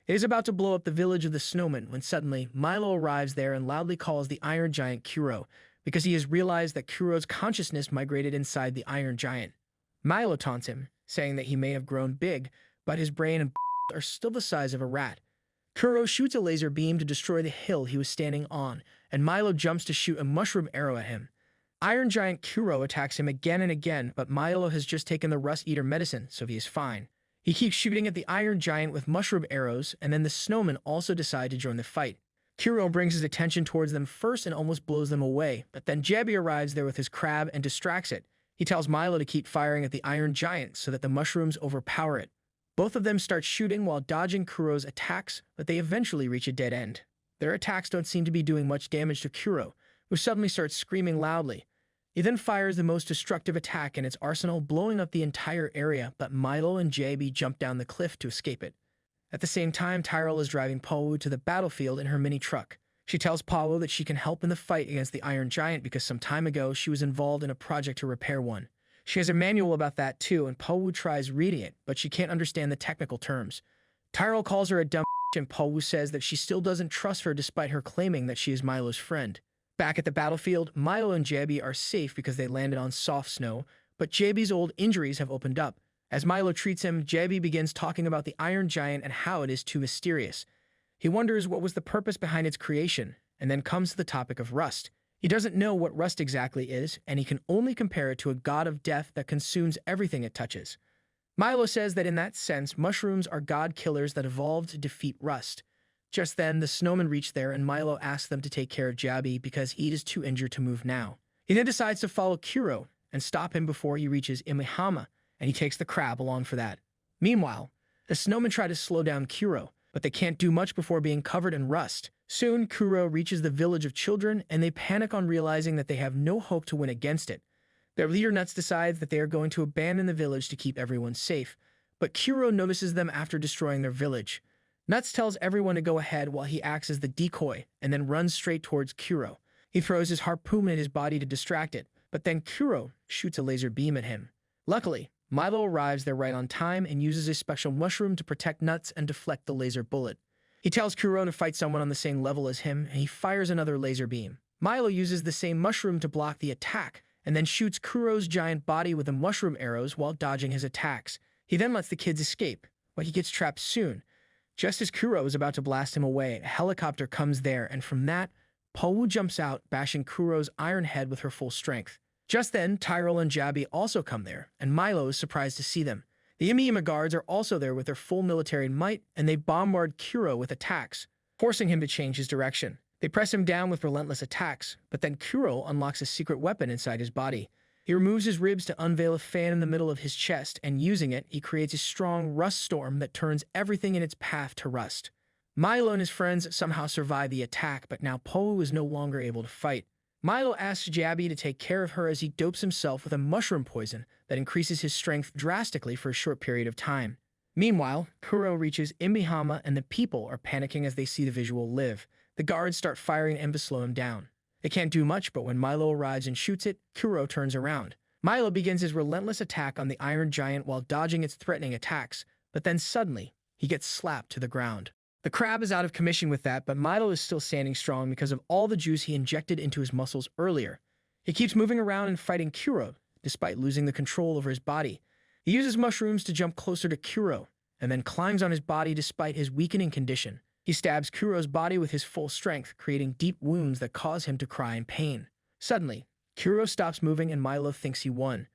S1: It is about to blow up the village of the snowmen when suddenly Milo arrives there and loudly calls the Iron Giant Kuro, because he has realized that Kuro's consciousness migrated inside the Iron Giant. Milo taunts him, saying that he may have grown big, but his brain and are still the size of a rat. Kuro shoots a laser beam to destroy the hill he was standing on, and Milo jumps to shoot a mushroom arrow at him. Iron Giant Kuro attacks him again and again, but Milo has just taken the Rust Eater medicine, so he is fine. He keeps shooting at the Iron Giant with mushroom arrows, and then the snowmen also decide to join the fight. Kuro brings his attention towards them first and almost blows them away, but then Jabby arrives there with his crab and distracts it. He tells Milo to keep firing at the Iron Giant so that the mushrooms overpower it. Both of them start shooting while dodging Kuro's attacks, but they eventually reach a dead end. Their attacks don't seem to be doing much damage to Kuro, who suddenly starts screaming loudly. He then fires the most destructive attack in its arsenal, blowing up the entire area, but Milo and JB jump down the cliff to escape it. At the same time, Tyrell is driving Pawu to the battlefield in her mini-truck. She tells Pawu that she can help in the fight against the Iron Giant because some time ago she was involved in a project to repair one. She has a manual about that too, and Pawu tries reading it, but she can't understand the technical terms. Tyrell calls her a dumb and Pawu says that she still doesn't trust her despite her claiming that she is Milo's friend. Back at the battlefield, Milo and Jabby are safe because they landed on soft snow, but Jabby's old injuries have opened up. As Milo treats him, Jabby begins talking about the Iron Giant and how it is too mysterious. He wonders what was the purpose behind its creation, and then comes to the topic of rust. He doesn't know what rust exactly is, and he can only compare it to a god of death that consumes everything it touches. Milo says that in that sense, mushrooms are god killers that evolved to defeat rust. Just then, the snowmen reach there and Milo asks them to take care of Jabby because he is too injured to move now. He then decides to follow Kuro and stop him before he reaches Imihama, and he takes the crab along for that. Meanwhile, the snowmen try to slow down Kuro, but they can't do much before being covered in rust. Soon, Kuro reaches the village of children, and they panic on realizing that they have no hope to win against it. Their leader Nuts decides that they are going to abandon the village to keep everyone safe, but Kuro notices them after destroying their village. Nuts tells everyone to go ahead while he acts as the decoy and then runs straight towards Kuro. He throws his harpoon at his body to distract it, but then Kuro shoots a laser beam at him. Luckily, Milo arrives there right on time and uses a special mushroom to protect Nuts and deflect the laser bullet. He tells Kuro to fight someone on the same level as him, and he fires another laser beam. Milo uses the same mushroom to block the attack, and then shoots Kuro's giant body with the mushroom arrows while dodging his attacks. He then lets the kids escape, but he gets trapped soon. Just as Kuro is about to blast him away, a helicopter comes there, and from that, Pawu jumps out, bashing Kuro's iron head with her full strength. Just then, Tyrell and Jabby also come there, and Milo is surprised to see them. The Imihama guards are also there with their full military might, and they bombard Kuro with attacks, forcing him to change his direction. They press him down with relentless attacks, but then Kuro unlocks a secret weapon inside his body. He removes his ribs to unveil a fan in the middle of his chest, and using it, he creates a strong rust storm that turns everything in its path to rust. Milo and his friends somehow survive the attack, but now Pawu is no longer able to fight. Milo asks Jabby to take care of her as he dopes himself with a mushroom poison that increases his strength drastically for a short period of time. Meanwhile, Kuro reaches Imihama and the people are panicking as they see the visual live. The guards start firing and to slow him down. They can't do much, but when Milo arrives and shoots it, Kuro turns around. Milo begins his relentless attack on the Iron Giant while dodging its threatening attacks, but then suddenly, he gets slapped to the ground. The crab is out of commission with that, but Milo is still standing strong because of all the juice he injected into his muscles earlier. He keeps moving around and fighting Kuro, despite losing the control over his body. He uses mushrooms to jump closer to Kuro, and then climbs on his body despite his weakening condition. He stabs Kuro's body with his full strength, creating deep wounds that cause him to cry in pain. Suddenly, Kuro stops moving and Milo thinks he won.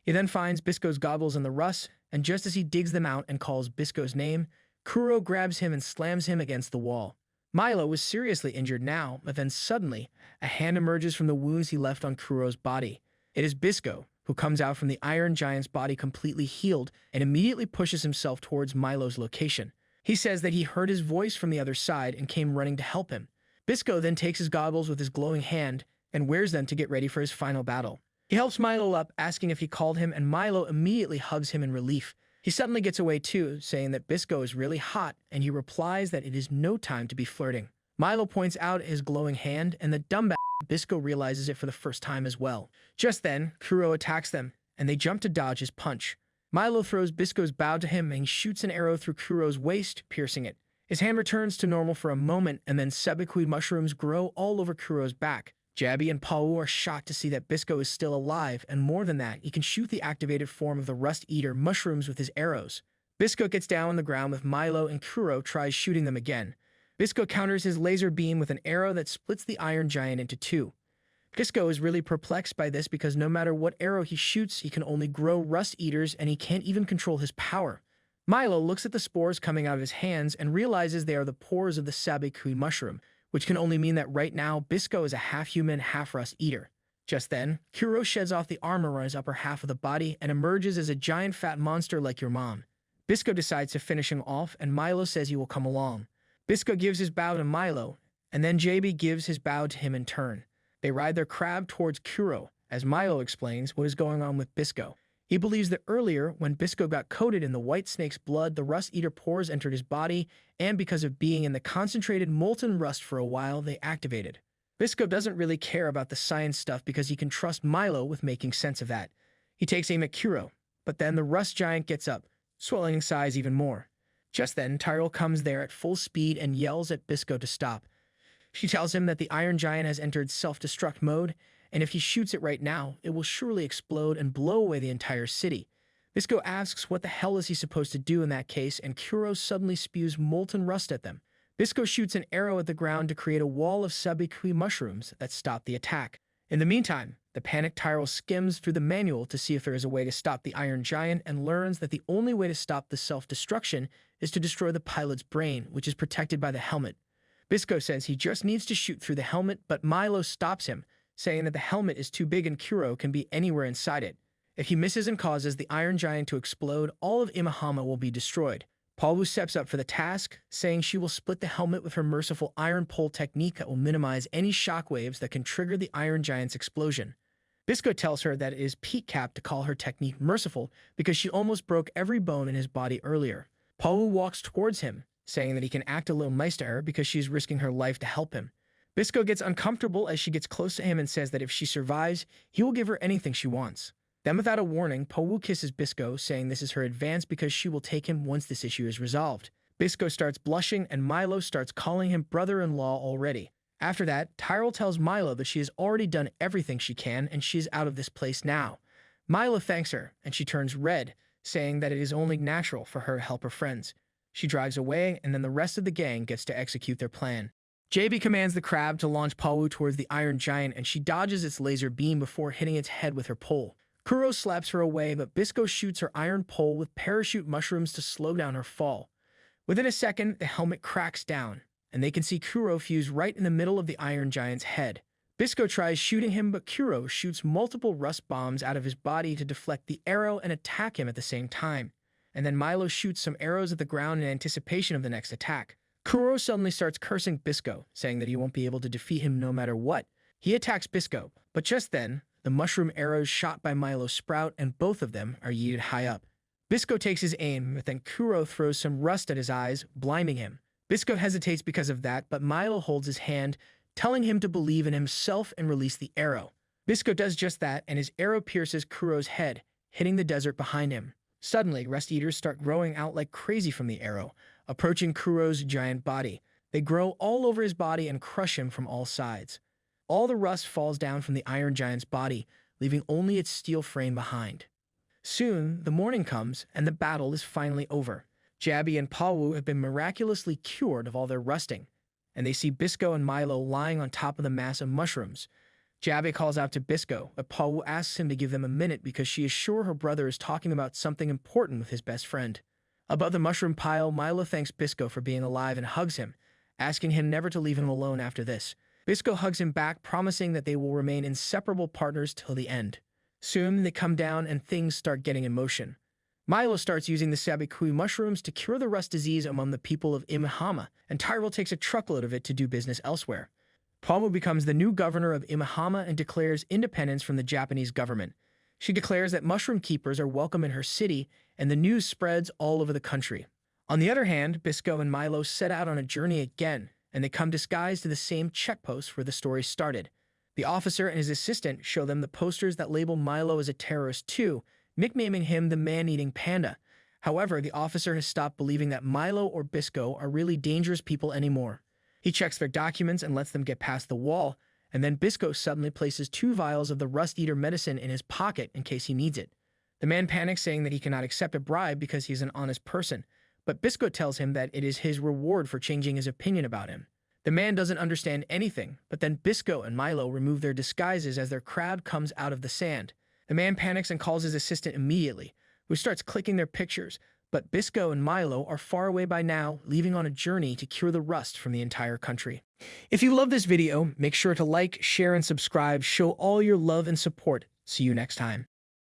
S1: He then finds Bisco's goggles in the rust, and just as he digs them out and calls Bisco's name, Kuro grabs him and slams him against the wall. Milo was seriously injured now, but then suddenly, a hand emerges from the wounds he left on Kuro's body. It is Bisco, who comes out from the Iron Giant's body completely healed and immediately pushes himself towards Milo's location. He says that he heard his voice from the other side and came running to help him. Bisco then takes his goggles with his glowing hand and wears them to get ready for his final battle. He helps Milo up, asking if he called him, and Milo immediately hugs him in relief. He suddenly gets away too, saying that Bisco is really hot, and he replies that it is no time to be flirting. Milo points out his glowing hand, and the dumbass Bisco realizes it for the first time as well. Just then, Kuro attacks them, and they jump to dodge his punch. Milo throws Bisco's bow to him and he shoots an arrow through Kuro's waist, piercing it. His hand returns to normal for a moment, and then Sabikui mushrooms grow all over Kuro's back. Jabby and Pawu are shocked to see that Bisco is still alive, and more than that, he can shoot the activated form of the Rust Eater mushrooms with his arrows. Bisco gets down on the ground with Milo, and Kuro tries shooting them again. Bisco counters his laser beam with an arrow that splits the Iron Giant into two. Bisco is really perplexed by this because no matter what arrow he shoots, he can only grow Rust Eaters and he can't even control his power. Milo looks at the spores coming out of his hands and realizes they are the pores of the Sabikui mushroom, which can only mean that right now Bisco is a half-human, half-Rust Eater. Just then, Kuro sheds off the armor on his upper half of the body and emerges as a giant fat monster like your mom. Bisco decides to finish him off, and Milo says he will come along. Bisco gives his bow to Milo, and then JB gives his bow to him in turn. They ride their crab towards Kuro, as Milo explains what is going on with Bisco. He believes that earlier, when Bisco got coated in the white snake's blood, the Rust Eater pores entered his body, and because of being in the concentrated molten rust for a while, they activated. Bisco doesn't really care about the science stuff because he can trust Milo with making sense of that. He takes aim at Kuro, but then the Rust Giant gets up, swelling in size even more. Just then, Tyrell comes there at full speed and yells at Bisco to stop. She tells him that the Iron Giant has entered self-destruct mode, and if he shoots it right now, it will surely explode and blow away the entire city. Bisco asks what the hell is he supposed to do in that case, and Kuro suddenly spews molten rust at them. Bisco shoots an arrow at the ground to create a wall of Sabikui mushrooms that stop the attack. In the meantime, the panicked Tyrell skims through the manual to see if there is a way to stop the Iron Giant and learns that the only way to stop the self-destruction is to destroy the pilot's brain, which is protected by the helmet. Bisco says he just needs to shoot through the helmet, but Milo stops him, saying that the helmet is too big and Kuro can be anywhere inside it. If he misses and causes the Iron Giant to explode, all of Imahama will be destroyed. Pawu steps up for the task, saying she will split the helmet with her merciful iron pole technique that will minimize any shockwaves that can trigger the Iron Giant's explosion. Bisco tells her that it is Pete Cap to call her technique merciful because she almost broke every bone in his body earlier. Pawu walks towards him, saying that he can act a little nice to her because she's risking her life to help him. Bisco gets uncomfortable as she gets close to him and says that if she survives, he will give her anything she wants. Then without a warning, Pawu kisses Bisco, saying this is her advance because she will take him once this issue is resolved. Bisco starts blushing and Milo starts calling him brother-in-law already. After that, Tyrell tells Milo that she has already done everything she can and she is out of this place now. Milo thanks her and she turns red, saying that it is only natural for her to help her friends. She drives away, and then the rest of the gang gets to execute their plan. JB commands the crab to launch Pawu towards the Iron Giant, and she dodges its laser beam before hitting its head with her pole. Kuro slaps her away, but Bisco shoots her iron pole with parachute mushrooms to slow down her fall. Within a second, the helmet cracks down, and they can see Kuro fuse right in the middle of the Iron Giant's head. Bisco tries shooting him, but Kuro shoots multiple rust bombs out of his body to deflect the arrow and attack him at the same time. And then Milo shoots some arrows at the ground in anticipation of the next attack. Kuro suddenly starts cursing Bisco, saying that he won't be able to defeat him no matter what. He attacks Bisco, but just then, the mushroom arrows shot by Milo sprout and both of them are yeeted high up. Bisco takes his aim, but then Kuro throws some rust at his eyes, blinding him. Bisco hesitates because of that, but Milo holds his hand, telling him to believe in himself and release the arrow. Bisco does just that, and his arrow pierces Kuro's head, hitting the desert behind him. Suddenly, Rust Eaters start growing out like crazy from the arrow, approaching Kuro's giant body. They grow all over his body and crush him from all sides. All the rust falls down from the Iron Giant's body, leaving only its steel frame behind. Soon, the morning comes, and the battle is finally over. Jabby and Pawu have been miraculously cured of all their rusting, and they see Bisco and Milo lying on top of the mass of mushrooms. Jabby calls out to Bisco, but Pawu asks him to give them a minute because she is sure her brother is talking about something important with his best friend. Above the mushroom pile, Milo thanks Bisco for being alive and hugs him, asking him never to leave him alone after this. Bisco hugs him back, promising that they will remain inseparable partners till the end. Soon, they come down and things start getting in motion. Milo starts using the Sabikui mushrooms to cure the rust disease among the people of Imahama, and Tyrell takes a truckload of it to do business elsewhere. Pawu becomes the new governor of Imahama and declares independence from the Japanese government. She declares that mushroom keepers are welcome in her city, and the news spreads all over the country. On the other hand, Bisco and Milo set out on a journey again, and they come disguised to the same checkpost where the story started. The officer and his assistant show them the posters that label Milo as a terrorist too, nicknaming him the man-eating panda. However, the officer has stopped believing that Milo or Bisco are really dangerous people anymore. He checks their documents and lets them get past the wall, and then Bisco suddenly places 2 vials of the rust-eater medicine in his pocket in case he needs it. The man panics, saying that he cannot accept a bribe because he's an honest person, but Bisco tells him that it is his reward for changing his opinion about him. The man doesn't understand anything, but then Bisco and Milo remove their disguises as their crab comes out of the sand. The man panics and calls his assistant immediately, who starts clicking their pictures, but Bisco and Milo are far away by now, leaving on a journey to cure the rust from the entire country. If you love this video, make sure to like, share, and subscribe. Show all your love and support. See you next time.